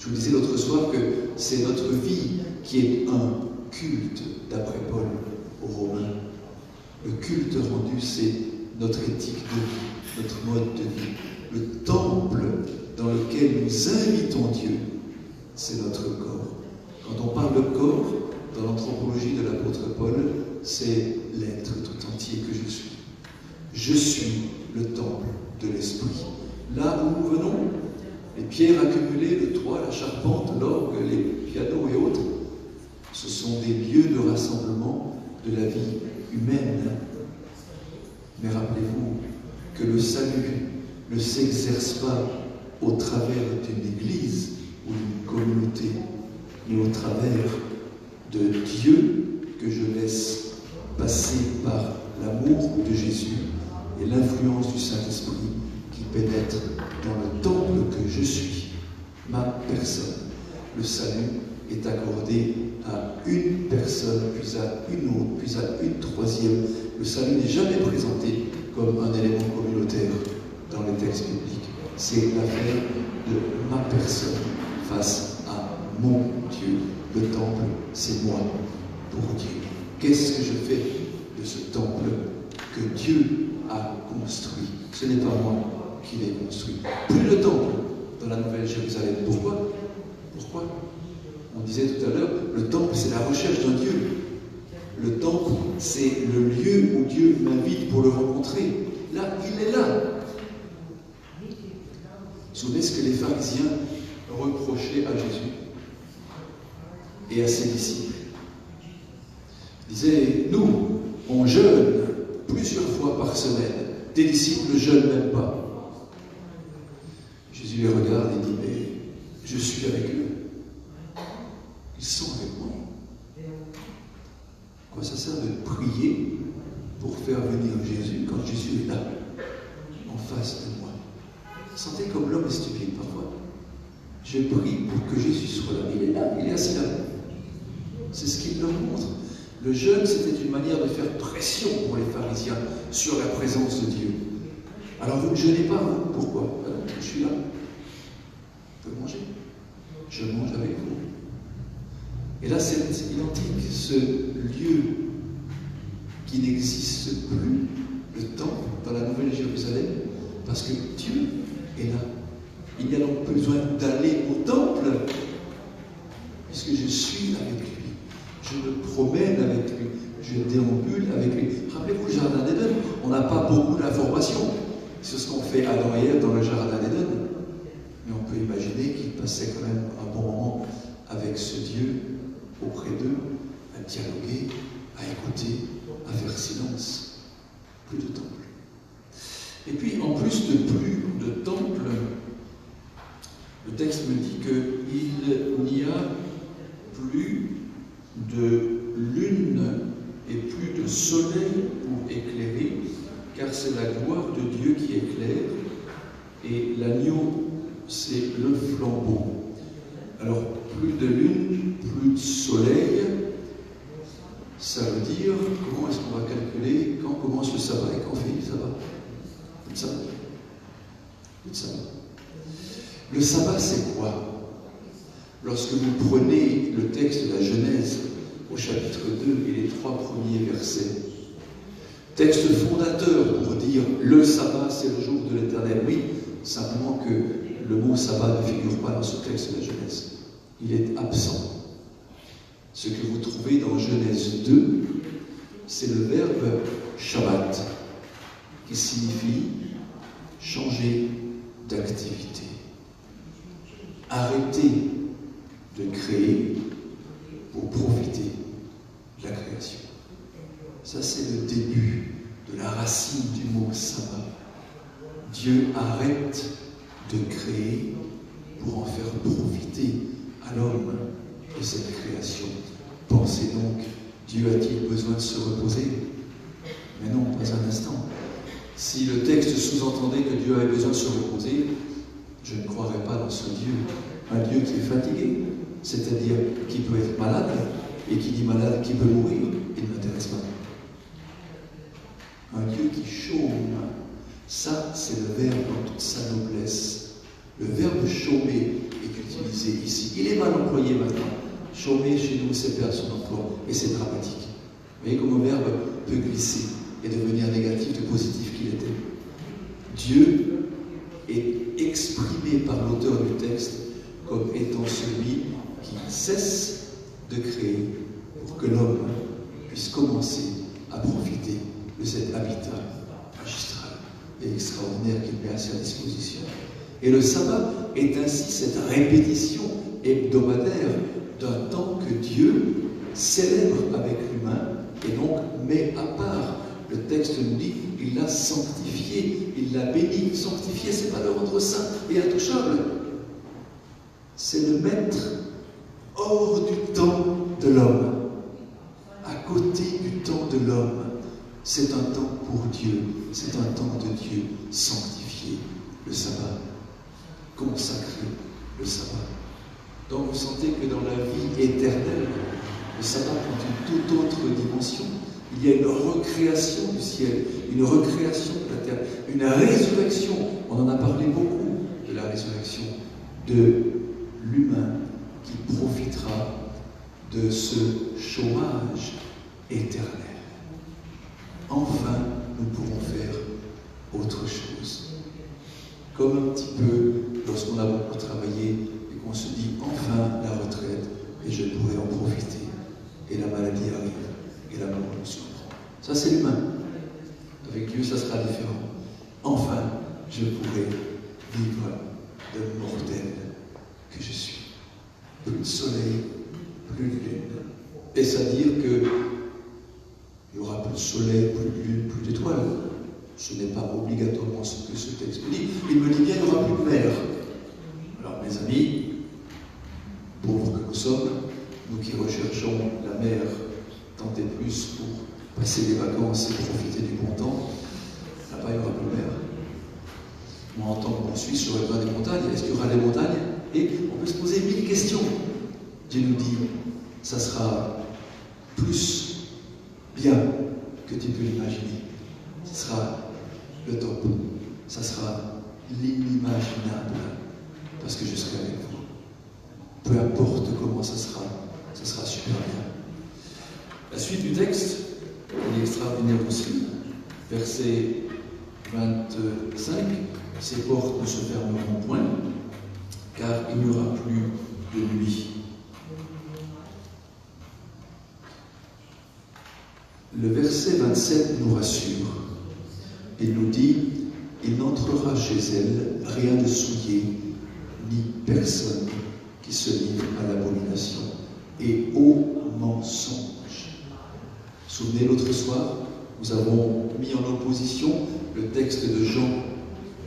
Je vous disais l'autre soir que c'est notre vie qui est un culte, d'après Paul aux Romains. Le culte rendu, c'est notre éthique de vie, notre mode de vie. Le temple dans lequel nous invitons Dieu, c'est notre corps. Quand on parle de corps, dans l'anthropologie de l'apôtre Paul, c'est l'être tout entier que je suis. Je suis le temple de l'Esprit. Là où nous venons, les pierres accumulées, le toit, la charpente, l'orgue, les pianos et autres, ce sont des lieux de rassemblement de la vie humaine. Mais rappelez-vous que le salut ne s'exerce pas au travers d'une église ou d'une communauté, mais au travers de Dieu que je laisse passer par l'amour de Jésus et l'influence du Saint-Esprit qui pénètre dans le temple que je suis, ma personne. Le salut est accordé à une personne, puis à une autre, puis à une troisième. Le salut n'est jamais présenté comme un élément communautaire dans les textes bibliques. C'est l'affaire de ma personne face à mon Dieu. Le temple, c'est moi pour Dieu. Qu'est-ce que je fais de ce temple que Dieu a construit? Ce n'est pas moi qui l'ai construit. Plus le temple dans la Nouvelle Jérusalem. Pourquoi? On disait tout à l'heure, le temple, c'est la recherche d'un Dieu. Le temple, c'est le lieu où Dieu m'invite pour le rencontrer. Là, il est là. Vous vous souvenez ce que les pharisiens reprochait à Jésus et à ses disciples. Il disait, nous, on jeûne plusieurs fois par semaine. Tes disciples ne jeûnent même pas. Jésus les regarde et dit, mais je suis avec eux. Ils sont avec moi. Quoi ça sert de prier pour faire venir Jésus quand Jésus est là, en face de moi? Sentez comme l'homme est stupide parfois. Je prie pour que Jésus soit là. Il est là, il est assis là. C'est ce qu'il leur montre. Le jeûne, c'était une manière de faire pression pour les pharisiens sur la présence de Dieu. Alors vous ne jeûnez pas, hein? Pourquoi? Alors, je suis là. Vous pouvez manger. Je mange avec vous. Et là, c'est identique, ce lieu qui n'existe plus, le temple dans la Nouvelle Jérusalem, parce que Dieu est là. Il n'y a donc plus besoin d'aller au temple, puisque je suis avec lui. Je me promène avec lui, je déambule avec lui. Rappelez-vous le jardin d'Éden, on n'a pas beaucoup d'informations sur ce qu'ont fait Adam et Ève dans le jardin d'Éden, mais on peut imaginer qu'ils passaient quand même un bon moment avec ce Dieu auprès d'eux, à dialoguer, à écouter, à faire silence. Plus de temple. Et puis, en plus de plus de temple, le texte me dit qu'il n'y a plus de lune et plus de soleil pour éclairer, car c'est la gloire de Dieu qui éclaire, et l'agneau, c'est le flambeau. Alors, plus de lune, plus de soleil, ça veut dire, comment est-ce qu'on va calculer quand commence le sabbat et quand finit le sabbat? Plus de sabbat. Plus de sabbat. Le sabbat, c'est quoi? Lorsque vous prenez le texte de la Genèse, au chapitre 2 et les 3 premiers versets, texte fondateur pour dire le sabbat, c'est le jour de l'Éternel. Oui, simplement que le mot sabbat ne figure pas dans ce texte de la Genèse. Il est absent. Ce que vous trouvez dans Genèse 2, c'est le verbe Shabbat, qui signifie changer d'activité. Arrêter de créer pour profiter de la création. Ça, c'est le début de la racine du mot sabbat. Dieu arrête de créer pour en faire profiter à l'homme de cette création. Pensez donc, Dieu a-t-il besoin de se reposer? Mais non, pas un instant. Si le texte sous-entendait que Dieu avait besoin de se reposer, je ne croirais pas dans ce Dieu. Un Dieu qui est fatigué, c'est-à-dire qui peut être malade, et qui dit malade, qui peut mourir, il ne m'intéresse pas. Un Dieu qui chôme, ça c'est le verbe dans toute sa noblesse. Le verbe chômer est utilisé ici. Il est mal employé maintenant. Chômer chez nous, c'est perdre son emploi, et c'est dramatique. Vous voyez comment le verbe peut glisser et devenir négatif de positif qu'il était. Dieu est exprimé par l'auteur du texte comme étant celui qui cesse de créer pour que l'homme puisse commencer à profiter de cet habitat magistral et extraordinaire qu'il met à sa disposition. Et le sabbat est ainsi cette répétition hebdomadaire d'un temps que Dieu célèbre avec l'humain et donc met à part. Le texte nous dit, il l'a sanctifié, il l'a béni. Sanctifié, c'est pas le rendre saint et intouchable. C'est le mettre hors du temps de l'homme, à côté du temps de l'homme. C'est un temps pour Dieu, c'est un temps de Dieu sanctifié, le sabbat, consacré, le sabbat. Donc vous sentez que dans la vie éternelle, le sabbat prend une toute autre dimension. Il y a une recréation du ciel, une recréation de la terre, une résurrection. On en a parlé beaucoup de la résurrection de l'humain qui profitera de ce chômage éternel. Enfin, nous pourrons faire autre chose. Comme un petit peu lorsqu'on a beaucoup travaillé et qu'on se dit enfin la retraite et je pourrai en profiter. Et la maladie arrive et la mort nous surprend. Ça c'est l'humain. Avec Dieu ça sera différent. Enfin, je pourrai vivre de mortel que je soleil, plus de lune. Est-ce à dire qu'il n'y aura plus de soleil, plus de lune, plus d'étoiles? Ce n'est pas obligatoirement ce que ce texte dit. Il me dit bien qu'il n'y aura plus de mer. Alors mes amis, pauvres que nous sommes, nous qui recherchons la mer tant et plus pour passer des vacances et profiter du bon temps, là-bas il n'y aura plus de mer. Moi, en tant que bon Suisse, j'aurais besoin des montagnes. Est-ce qu'il y aura des montagnes? Et on peut se poser 1000 questions. Dieu nous dit, ça sera plus bien que tu peux l'imaginer. Ce sera le top. Ça sera l'inimaginable. Parce que je serai avec vous. Peu importe comment ça sera super bien. La suite du texte, elle est extraordinaire aussi. Verset 25, ces portes ne se fermeront point, car il n'y aura plus de nuit. Le verset 27 nous rassure. Il nous dit, il n'entrera chez elle rien de souillé, ni personne qui se livre à l'abomination et au mensonge. Souvenez l'autre soir, nous avons mis en opposition le texte de Jean,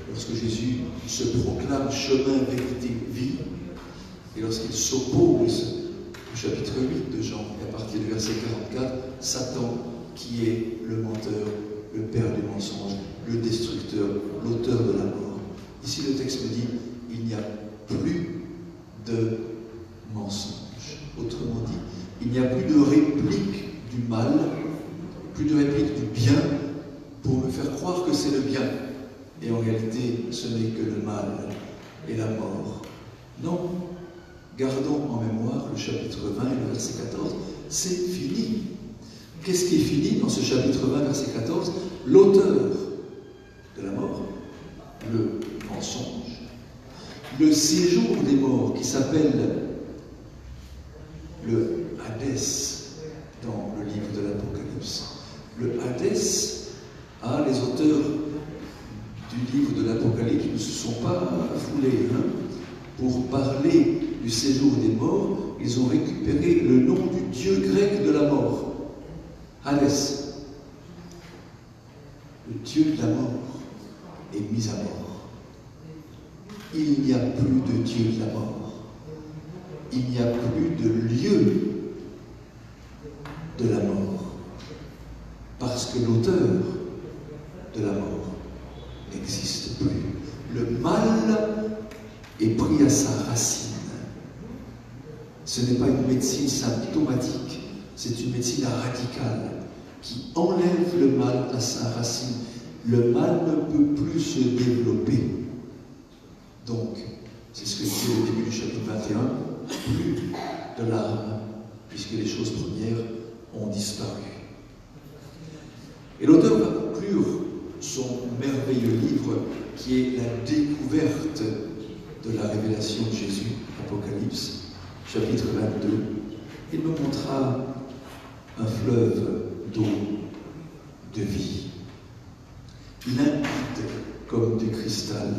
lorsque Jésus se proclame chemin, vérité, vie, et lorsqu'il s'oppose au chapitre 8 de Jean, et à partir du verset 44, Satan, qui est le menteur, le père du mensonge, le destructeur, l'auteur de la mort. Ici, le texte me dit, il n'y a plus de mensonge. Autrement dit, il n'y a plus de réplique du mal, plus de réplique du bien, pour me faire croire que c'est le bien. Et en réalité, ce n'est que le mal et la mort. Non, gardons en mémoire le chapitre 20 et le verset 14, c'est fini. Qu'est-ce qui est fini dans ce chapitre 20, verset 14? L'auteur de la mort, le mensonge, le séjour des morts qui s'appelle le Hadès dans le livre de l'Apocalypse. Le Hadès, les auteurs du livre de l'Apocalypse ne se sont pas foulés. Pour parler du séjour des morts, ils ont récupéré le nom du dieu grec de la mort. Hadès, le dieu de la mort, est mis à mort. Il n'y a plus de dieu de la mort. Il n'y a plus de lieu de la mort. Parce que l'auteur de la mort n'existe plus. Le mal est pris à sa racine. Ce n'est pas une médecine symptomatique. C'est une médecine radicale qui enlève le mal à sa racine. Le mal ne peut plus se développer. Donc, c'est ce que dit au début du chapitre 21, plus de larmes, puisque les choses premières ont disparu. Et l'auteur va conclure son merveilleux livre qui est la découverte de la révélation de Jésus, Apocalypse, chapitre 22. Il nous montra un fleuve d'eau de vie, limpide comme du cristal,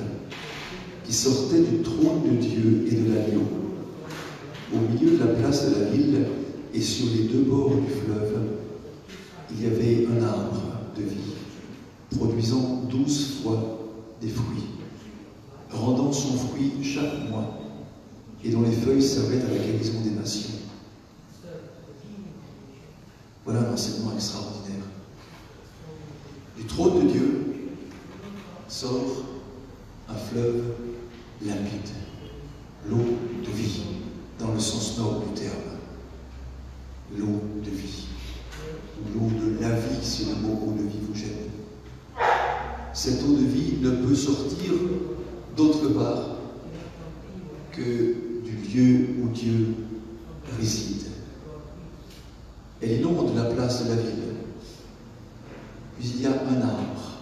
qui sortait du trône de Dieu et de l'agneau, au milieu de la place de la ville et sur les deux bords du fleuve, il y avait un arbre de vie, produisant 12 fois des fruits, rendant son fruit chaque mois, et dont les feuilles servaient à la guérison des nations. Voilà un enseignement extraordinaire. Du trône de Dieu sort un fleuve limpide, l'eau de vie, dans le sens noble du terme. L'eau de vie, ou l'eau de la vie, si le mot eau de vie vous gêne. Cette eau de vie ne peut sortir d'autre part que du lieu où Dieu réside. Elle inonde la place de la ville. Puis il y a un arbre.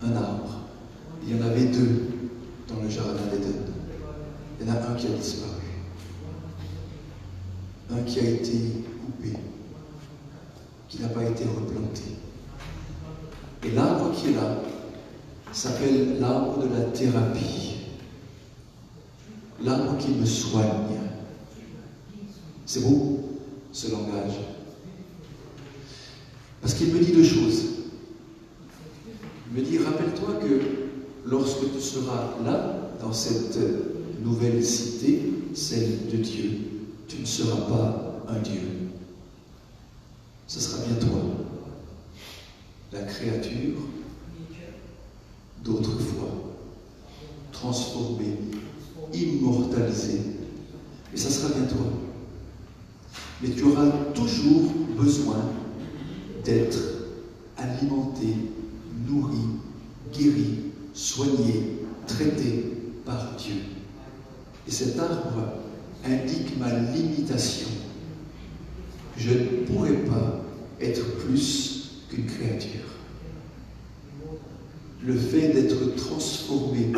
Un arbre. Il y en avait deux dans le jardin d'Éden. Il y en a un qui a disparu. Un qui a été coupé. Qui n'a pas été replanté. Et l'arbre qui est là s'appelle l'arbre de la thérapie. L'arbre qui me soigne. C'est beau, ce langage. Parce qu'il me dit deux choses. Il me dit, rappelle-toi que lorsque tu seras là, dans cette nouvelle cité, celle de Dieu, tu ne seras pas un Dieu. Ce sera bien toi, la créature d'autrefois, transformée, immortalisée. Et ça sera bien toi. Mais tu auras toujours besoin d'être alimenté, nourri, guéri, soigné, traité par Dieu. Et cet arbre indique ma limitation. Je ne pourrai pas être plus qu'une créature. Le fait d'être transformé,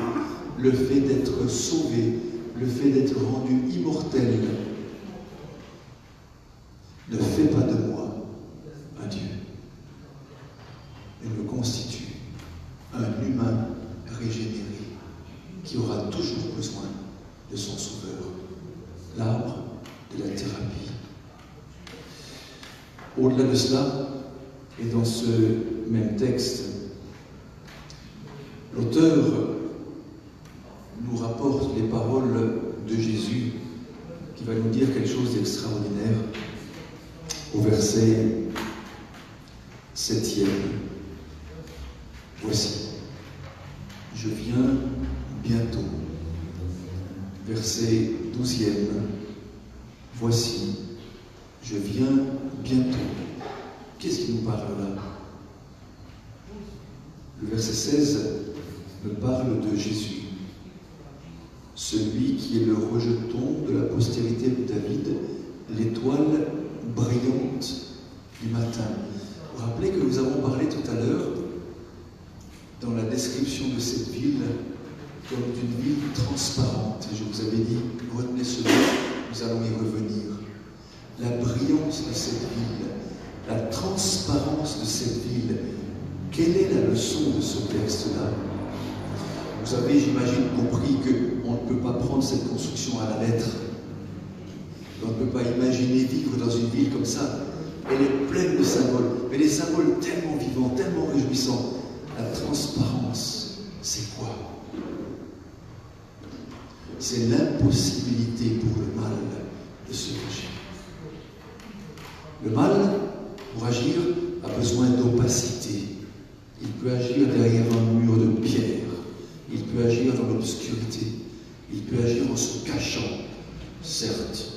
le fait d'être sauvé, le fait d'être rendu immortel ne fait pas de moi un Dieu. Il me constitue un humain régénéré qui aura toujours besoin de son sauveur. L'arbre de la thérapie. Au-delà de cela, et dans ce même texte, l'auteur nous rapporte les paroles de Jésus qui va nous dire quelque chose d'extraordinaire au verset 7e. Voici, je viens bientôt. Verset 12e. Voici, je viens bientôt. Qu'est-ce qui nous parle là? Le verset 16 me parle de Jésus, celui qui est le rejeton de la postérité de David, l'étoile brillante du matin. Vous vous rappelez que nous avons parlé tout à l'heure, dans la description de cette ville, comme d'une ville transparente. Et je vous avais dit, retenez ce mot, nous allons y revenir. La brillance de cette ville, la transparence de cette ville, quelle est la leçon de ce texte-là? Vous avez, j'imagine, compris qu'on ne peut pas prendre cette construction à la lettre. On ne peut pas imaginer vivre dans une ville comme ça. Elle est pleine de symboles, mais des symboles tellement vivants, tellement réjouissants. La transparence, c'est quoi? C'est l'impossibilité pour le mal de se cacher. Le mal, pour agir, a besoin d'opacité. Il peut agir derrière un mur de pierre. Il peut agir dans l'obscurité. Il peut agir en se cachant. Certes,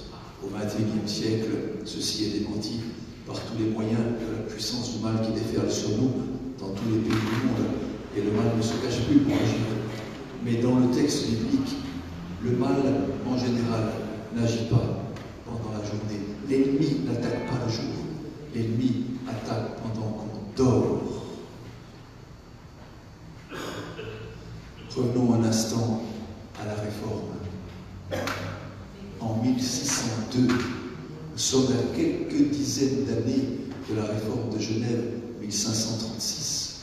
au XXIe siècle, ceci est démenti par tous les moyens de la puissance du mal qui déferle sur nous dans tous les pays du monde. Et le mal ne se cache plus pour agir. Mais dans le texte biblique, le mal, en général, n'agit pas pendant la journée. L'ennemi n'attaque pas le jour. L'ennemi attaque pendant qu'on dort. Revenons un instant à la Réforme. En 1602, nous sommes à quelques dizaines d'années de la Réforme de Genève, 1536.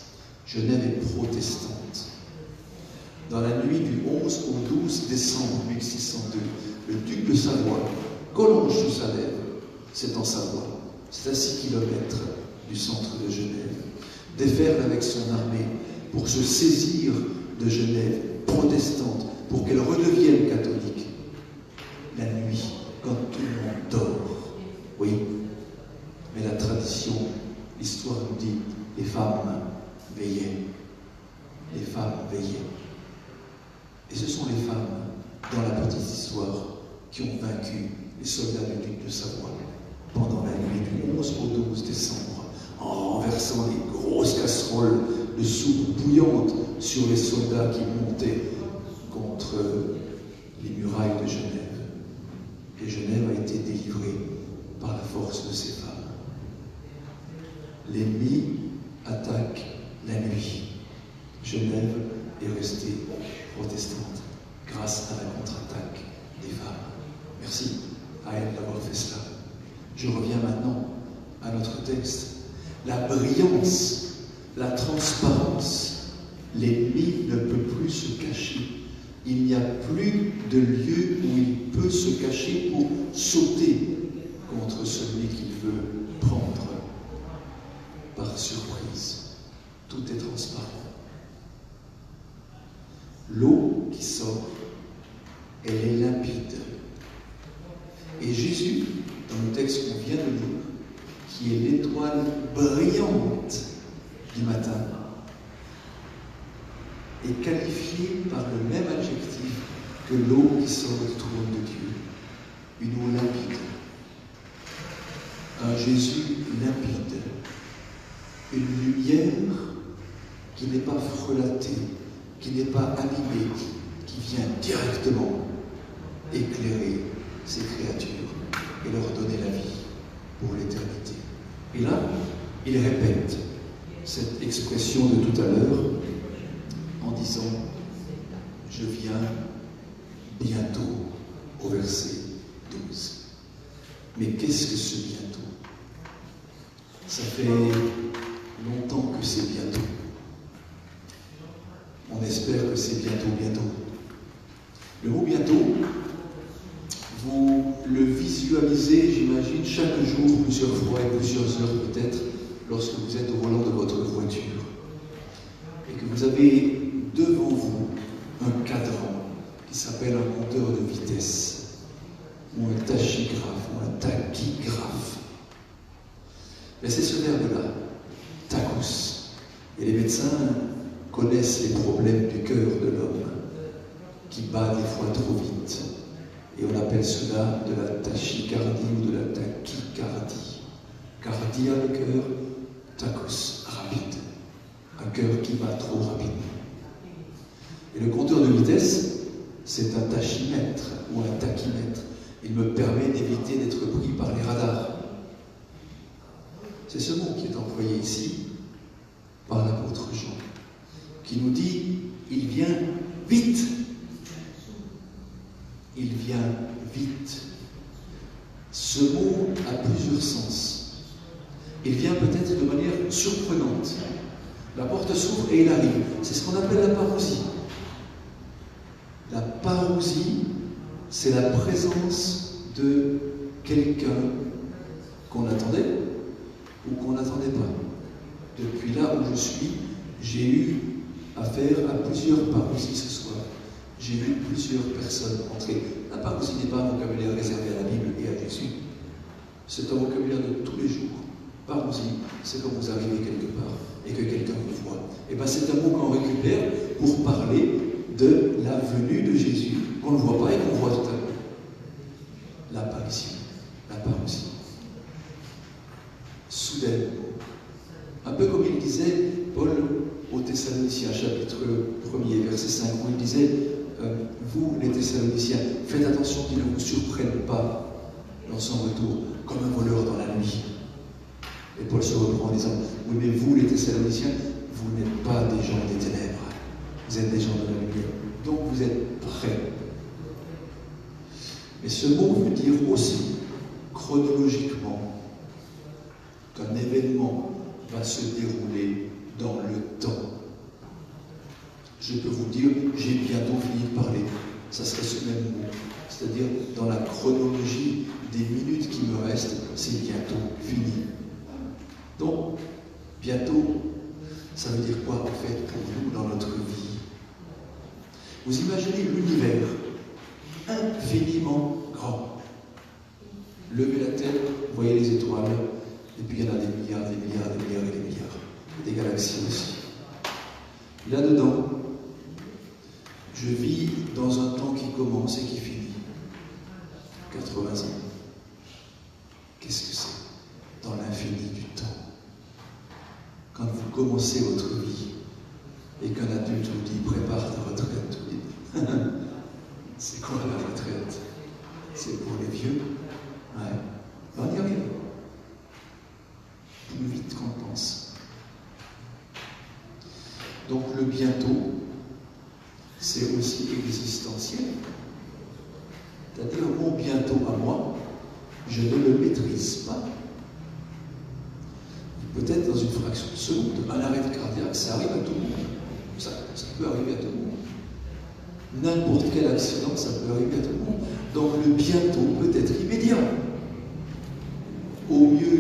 Genève est protestante. Dans la nuit du 11 au 12 décembre 1602, le duc de Savoie, Collonges sous Salève, c'est en Savoie, c'est à 6 km du centre de Genève, déferle avec son armée pour se saisir de Genève, protestante, pour qu'elle redevienne catholique. La nuit, quand tout le monde dort. Oui, mais la tradition, l'histoire nous dit, les femmes veillaient. Les femmes veillaient. Et ce sont les femmes, dans la petite histoire, qui ont vaincu les soldats du duc de Savoie pendant la nuit du 11 au 12 décembre, en renversant les grosses casseroles de soupe bouillante sur les soldats qui montaient contre les murailles de Genève. Et Genève a été délivrée par la force de ces femmes. L'ennemi attaque la nuit. Genève est restée protestante grâce à la contre-attaque des femmes. Merci à elle d'avoir fait cela. Je reviens maintenant à notre texte. La brillance, la transparence, l'ennemi ne peut plus se cacher. Il n'y a plus de lieu où il peut se cacher pour sauter. contre celui qu'il veut prendre par surprise. Tout est transparent. L'eau qui sort, elle est limpide. Et Jésus, dans le texte qu'on vient de lire, qui est l'étoile brillante du matin, est qualifié par le même adjectif que l'eau qui sort du trône de Dieu. Une eau limpide. Un Jésus limpide. Une lumière qui n'est pas frelatée, qui n'est pas animée, qui vient directement éclairer ces créatures et leur donner la vie pour l'éternité. Et là, il répète cette expression de tout à l'heure en disant « Je viens bientôt » au verset 12. Mais qu'est-ce que ce bientôt? Ça fait longtemps que c'est bientôt. On espère que c'est bientôt. Le mot bientôt, vous le visualisez, j'imagine, chaque jour, plusieurs fois et plusieurs heures peut-être, lorsque vous êtes au volant de votre voiture. Et que vous avez devant vous un cadran qui s'appelle un compteur de vitesse, ou un tachygraphe, ou un tachygraphe. Mais c'est ce verbe-là, tachos. Et les médecins connaissent les problèmes du cœur de l'homme, qui bat des fois trop vite. Et on appelle cela de la tachycardie ou de la tachycardie. Cardia, le cœur, tachos, rapide. Un cœur qui bat trop rapidement. Et le compteur de vitesse, c'est un tachymètre ou un tachymètre. Il me permet d'éviter d'être pris par les radars. C'est ce mot qui est employé ici par l'apôtre Jean, qui nous dit « il vient vite ». Il vient vite. Ce mot a plusieurs sens. Il vient peut-être de manière surprenante. La porte s'ouvre et il arrive. C'est ce qu'on appelle la parousie. La parousie, c'est la présence de quelqu'un qu'on attendait ou qu'on n'attendait pas. Depuis là où je suis, j'ai eu affaire à plusieurs parousies ce soir. J'ai vu plusieurs personnes entrer. La parousie n'est pas un vocabulaire réservé à la Bible et à Jésus. C'est un vocabulaire de tous les jours. Parousie, c'est quand vous arrivez quelque part et que quelqu'un vous voit. Et bien c'est un mot qu'on récupère pour parler de la venue de Jésus, qu'on ne voit pas et qu'on voit tout à l'heure. L'apparition, la parousie. Soudaine. Un peu comme il disait Paul aux Thessaloniciens, chapitre 1er, verset 5, où il disait vous, les Thessaloniciens, faites attention qu'ils ne vous surprennent pas dans son retour, comme un voleur dans la nuit. Et Paul se reprend en disant oui, mais vous, les Thessaloniciens, vous n'êtes pas des gens des ténèbres, vous êtes des gens de la lumière, donc vous êtes prêts. Mais ce mot veut dire aussi, chronologiquement, qu'un événement va se dérouler dans le temps. Je peux vous dire, j'ai bientôt fini de parler. Ça serait ce même mot. C'est-à-dire, dans la chronologie des minutes qui me restent, c'est bientôt fini. Donc, bientôt, ça veut dire quoi en fait pour nous dans notre vie? Vous imaginez l'univers infiniment grand. Levez la tête, voyez les étoiles, et puis il y en a des milliards, des milliards, des milliards et des milliards. Et des galaxies aussi. Là-dedans, je vis dans un temps qui commence et qui finit. 80 ans. Qu'est-ce que c'est? Dans l'infini du temps. Quand vous commencez votre vie et qu'un adulte vous dit prépare ta retraite, vous dites c'est quoi la retraite? C'est pour les vieux? Ouais. On y arrive. Plus vite qu'on pense. Donc le bientôt, c'est aussi existentiel. C'est-à-dire mon bientôt à moi, je ne le maîtrise pas. Peut-être dans une fraction de seconde, un arrêt cardiaque, ça arrive à tout le monde. Ça peut arriver à tout le monde. N'importe quel accident, ça peut arriver à tout le monde. Donc le bientôt peut être immédiat.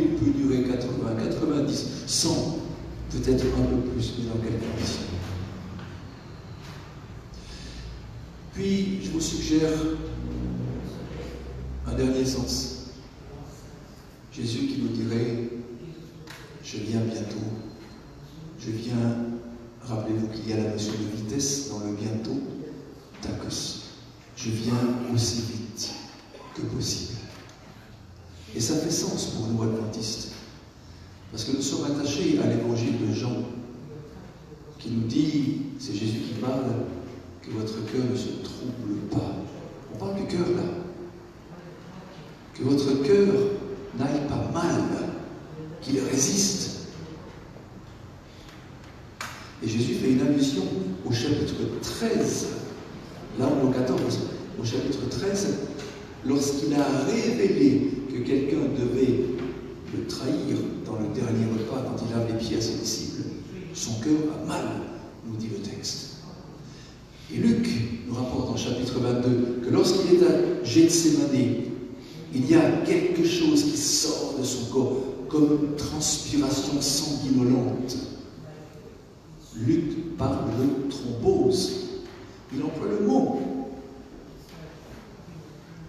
il peut durer 80, 90, 100, peut-être un peu plus, mais dans quelles conditions? Puis, je vous suggère un dernier sens. Jésus qui nous dirait, je viens bientôt, je viens, rappelez-vous qu'il y a la notion de vitesse dans le bientôt, tacos. Je viens aussi vite que possible. Et ça fait sens pour nous adventistes, parce que nous sommes attachés à l'évangile de Jean, qui nous dit, c'est Jésus qui parle, que votre cœur ne se trouble pas. On parle du cœur là. Que votre cœur n'aille pas mal, qu'il résiste. Et Jésus fait une allusion au chapitre 13, là on est au 14, au chapitre 13, lorsqu'il a révélé que quelqu'un devait le trahir dans le dernier repas quand il lave les pieds à ses disciples. Son cœur a mal, nous dit le texte. Et Luc nous rapporte en chapitre 22 que lorsqu'il est à Gethsémani, il y a quelque chose qui sort de son corps, comme une transpiration sanguinolente. Luc parle de thrombose. Il emploie le mot.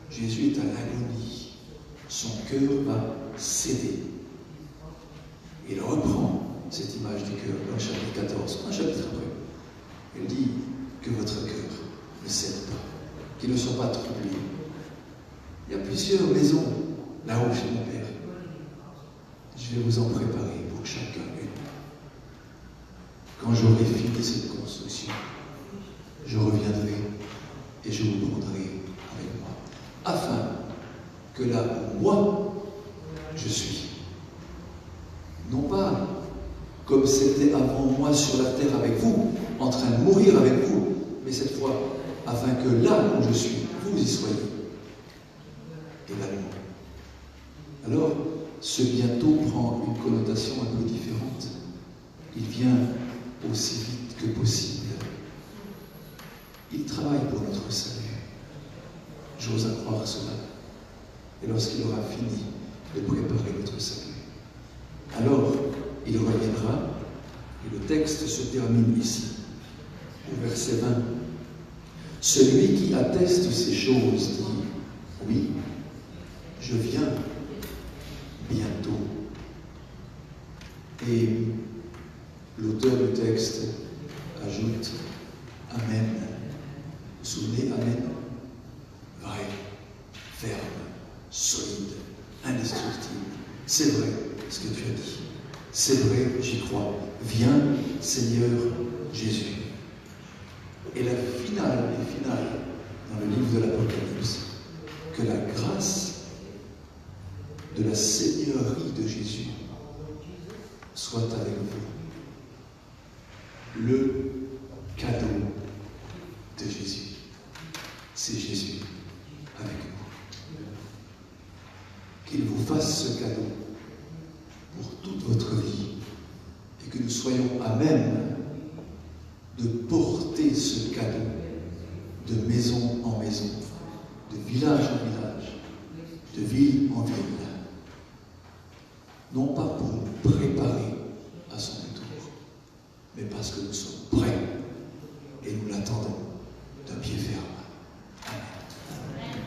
Jésus est à l'agonie. Son cœur va céder. Il reprend cette image du cœur dans le chapitre 14, un chapitre après. Il dit que votre cœur ne cède pas, qu'il ne soit pas troublé. Il y a plusieurs maisons là-haut chez mon Père. Je vais vous en préparer pour chacun une. Quand j'aurai fini cette construction, je reviendrai et je vous prendrai avec moi, afin que là où moi je suis, non pas comme c'était avant moi sur la terre avec vous, en train de mourir avec vous, mais cette fois, afin que là où je suis, vous y soyez également. Alors, ce bientôt prend une connotation un peu différente. Il vient aussi vite que possible. Il travaille pour notre salut. J'ose croire cela. Et lorsqu'il aura fini de préparer notre salut, alors il reviendra, et le texte se termine ici, au verset 20. Celui qui atteste ces choses dit, oui, je viens bientôt. Et l'auteur du texte ajoute, Amen. Vous vous souvenez, Amen? Vrai, ferme, solide, indestructible. C'est vrai ce que tu as dit. C'est vrai, j'y crois. Viens, Seigneur Jésus. Et la finale dans le livre de l'Apocalypse, que la grâce de la Seigneurie de Jésus soit avec vous. Le cadeau de Jésus, c'est Jésus avec vous. Qu'il vous fasse ce cadeau pour toute votre vie et que nous soyons à même de porter ce cadeau de maison en maison, de village en village, de ville en ville. Non pas pour nous préparer à son retour, mais parce que nous sommes prêts et nous l'attendons d'un pied ferme. Amen.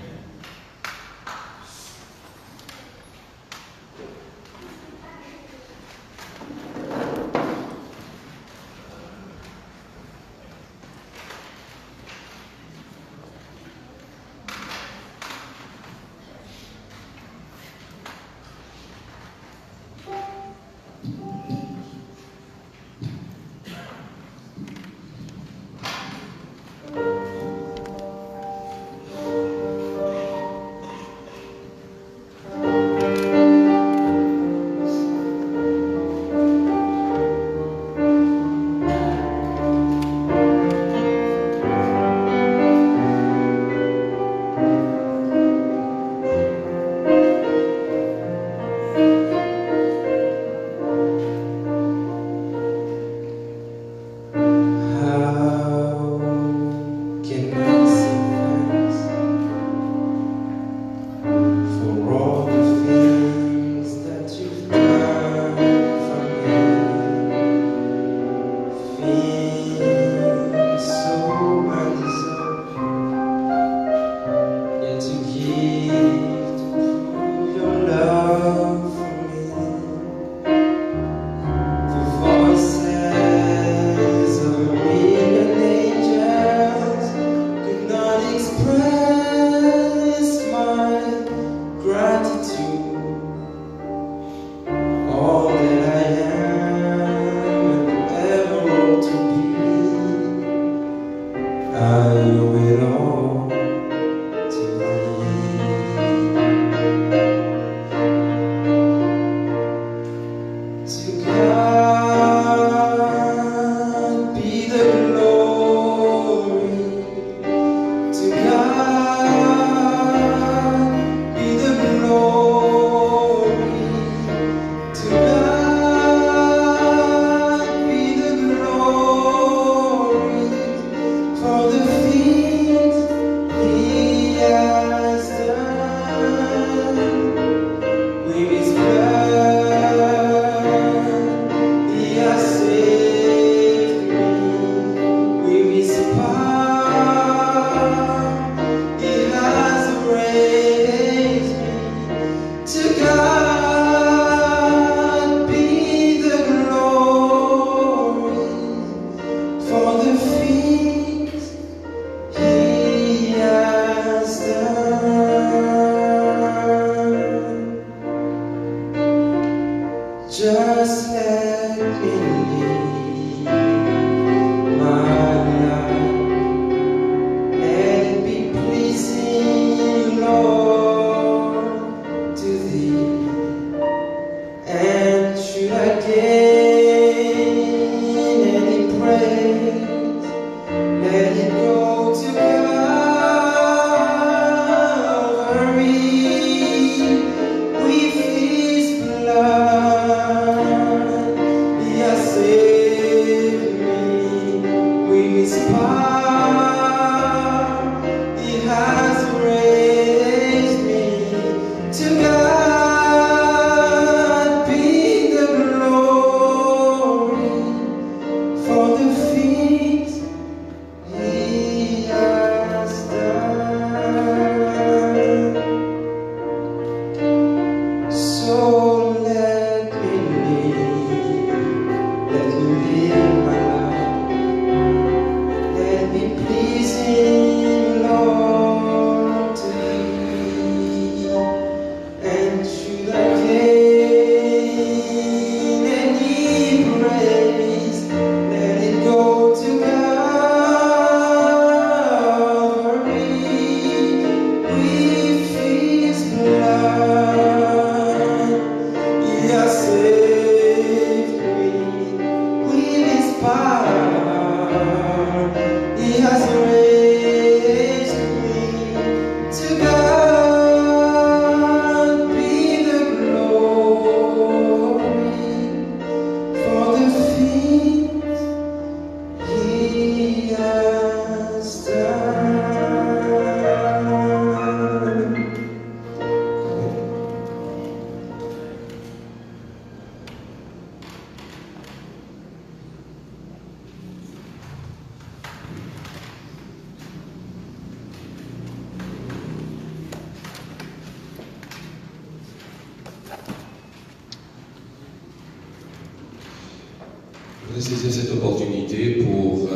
voudrais saisir cette opportunité pour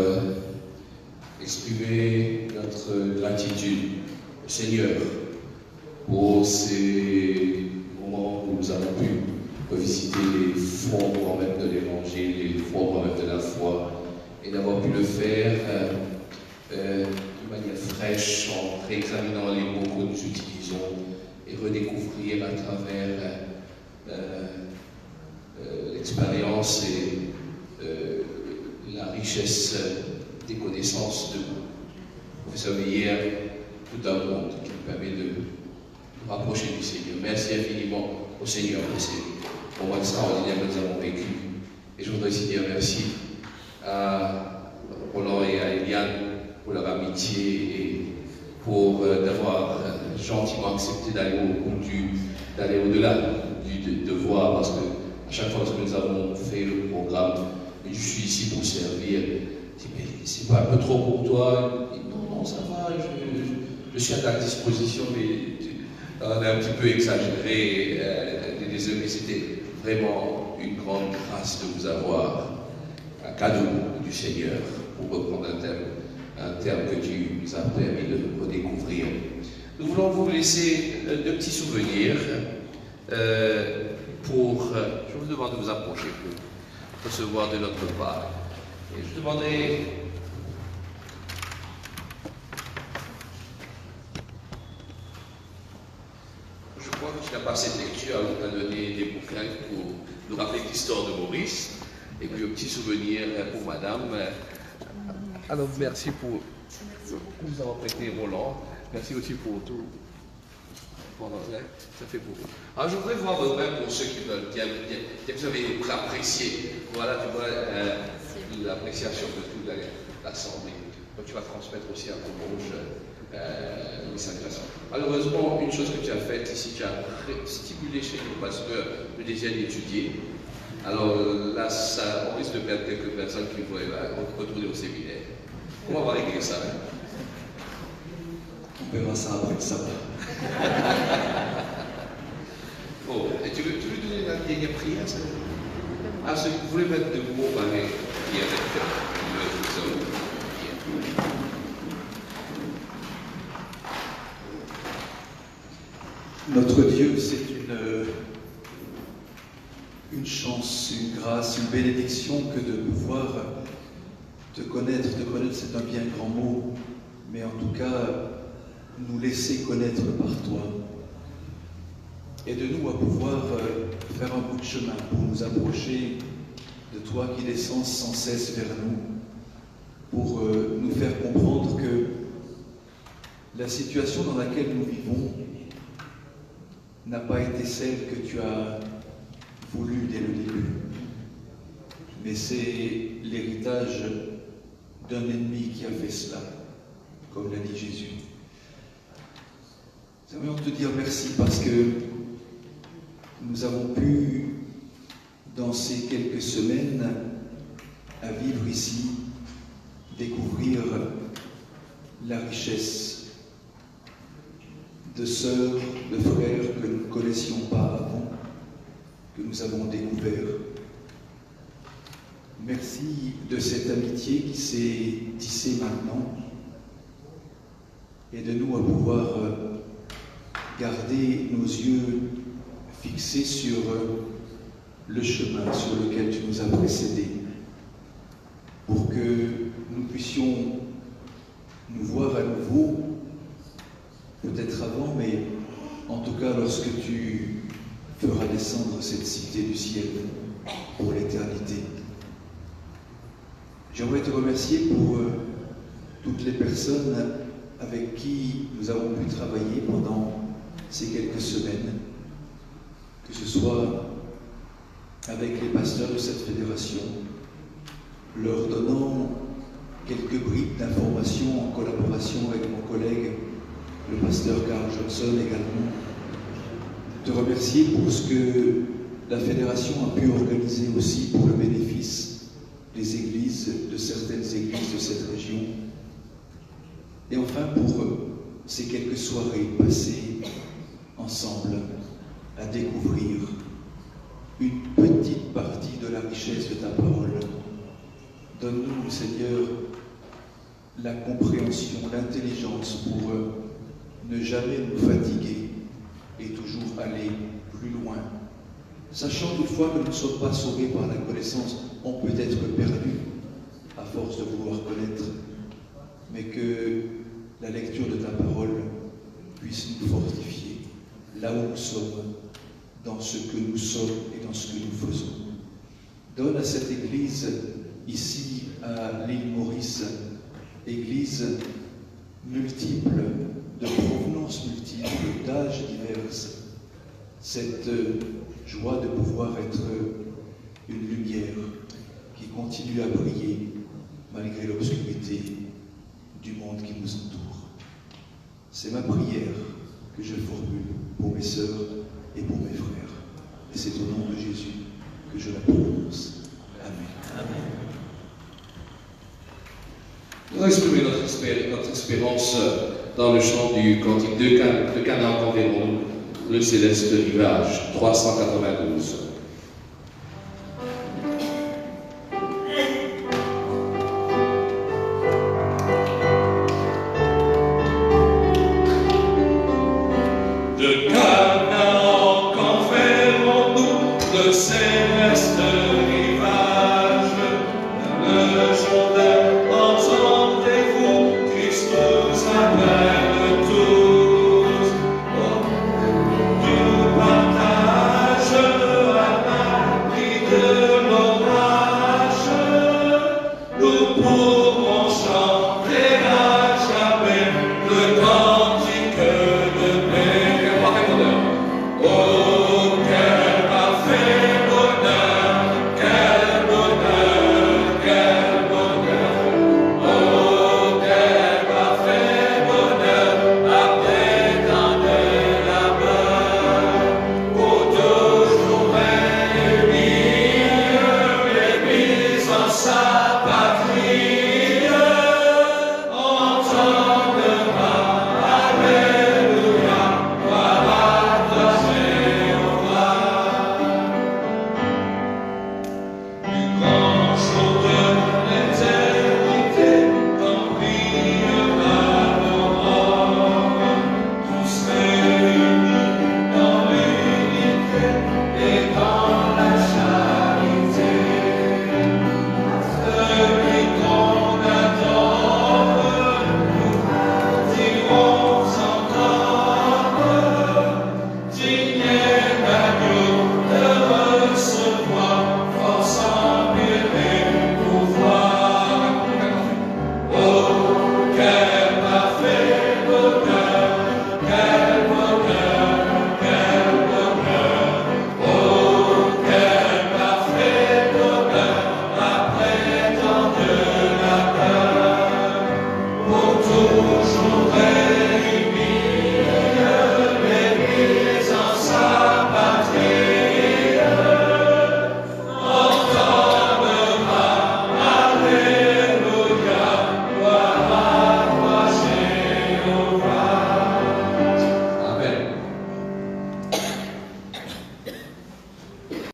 exprimer notre gratitude au Seigneur pour ces moments où nous avons pu visiter les fondements même de l'Évangile, les fondements même de la foi, et d'avoir pu le faire de manière fraîche, en réexaminant les mots que nous utilisons et redécouvrir à travers l'expérience et la richesse des connaissances de professeur Meyer, tout un monde qui nous permet de nous rapprocher du Seigneur. Merci infiniment au Seigneur pour ces moments extraordinaires que nous avons vécu. Et je voudrais aussi dire merci à Roland et à Eliane pour leur amitié et pour d'avoir gentiment accepté d'aller d'aller au-delà du devoir, parce que à chaque fois que nous avons fait le programme, je suis ici pour servir. Je dis, mais c'est pas un peu trop pour toi? Il dit, non, ça va, je suis à ta disposition, mais on a un petit peu exagéré. Désolé, mais c'était vraiment une grande grâce de vous avoir, un cadeau du Seigneur, pour reprendre un terme que tu nous as permis de redécouvrir. Nous voulons vous laisser de petits souvenirs je vous demande de vous approcher pour recevoir de notre part. Et je demanderai je crois que tu n'as pas cette lecture, alors on t'a donné des bouquins pour nous rappeler l'histoire de Maurice, et puis un petit souvenir pour madame. Alors merci pour nous avoir prêté Roland, merci aussi pour tout. Ça fait beaucoup. Alors je voudrais voir vraiment pour ceux qui veulent, qui vous avez apprécié, voilà, tu vois, l'appréciation de toute l'assemblée. Donc tu vas transmettre aussi à ton rouge les salutations. Malheureusement, une chose que tu as faite ici, tu as stimulé chez nous parce que le désir d'étudier. Alors là, on risque de perdre quelques personnes qui voudraient retourner au séminaire. Comment on va régler ça? On verra ça après le sabbat. Oh, et tu veux donner la dernière prière? Ah, si vous voulez mettre de mots par les prières Notre Dieu, c'est une chance, une grâce, une bénédiction que de pouvoir te connaître. Te connaître, c'est un bien grand mot, mais en tout cas, nous laisser connaître par toi. Aide-nous à pouvoir faire un bout de chemin pour nous approcher de toi qui descends sans cesse vers nous, pour nous faire comprendre que la situation dans laquelle nous vivons n'a pas été celle que tu as voulu dès le début, mais c'est l'héritage d'un ennemi qui a fait cela, comme l'a dit Jésus. Nous aimerions te dire merci parce que nous avons pu, dans ces quelques semaines, à vivre ici, découvrir la richesse de sœurs, de frères que nous ne connaissions pas avant, que nous avons découvert. Merci de cette amitié qui s'est tissée maintenant. Aide-nous à pouvoir garder nos yeux fixés sur le chemin sur lequel tu nous as précédés, pour que nous puissions nous voir à nouveau, peut-être avant, mais en tout cas lorsque tu feras descendre cette cité du ciel pour l'éternité. J'aimerais te remercier pour toutes les personnes avec qui nous avons pu travailler pendant ces quelques semaines, que ce soit avec les pasteurs de cette fédération, leur donnant quelques bribes d'informations en collaboration avec mon collègue, le pasteur Carl Johnson également. Te remercier pour ce que la fédération a pu organiser aussi pour le bénéfice des églises, de certaines églises de cette région. Et enfin pour ces quelques soirées passées ensemble à découvrir une petite partie de la richesse de ta parole Donne-nous, Seigneur, la compréhension, l'intelligence pour ne jamais nous fatiguer et toujours aller plus loin. Sachant toutefois que nous ne sommes pas sauvés par la connaissance, on peut être perdu à force de vouloir connaître, mais que la lecture de ta parole puisse nous fortifier là où nous sommes, dans ce que nous sommes et dans ce que nous faisons. Donne à cette Église, ici à l'île Maurice, Église multiple, de provenance multiple, d'âges divers, cette joie de pouvoir être une lumière qui continue à briller malgré l'obscurité du monde qui nous entoure. C'est ma prière que je formule pour mes sœurs et pour mes frères. Et c'est au nom de Jésus que je la prononce. Amen. Amen. Nous allons exprimer notre espérance dans le chant du cantique de Canaan qu'enverrons le céleste rivage, 392. De Canaan qu'enverrons-nous le céleste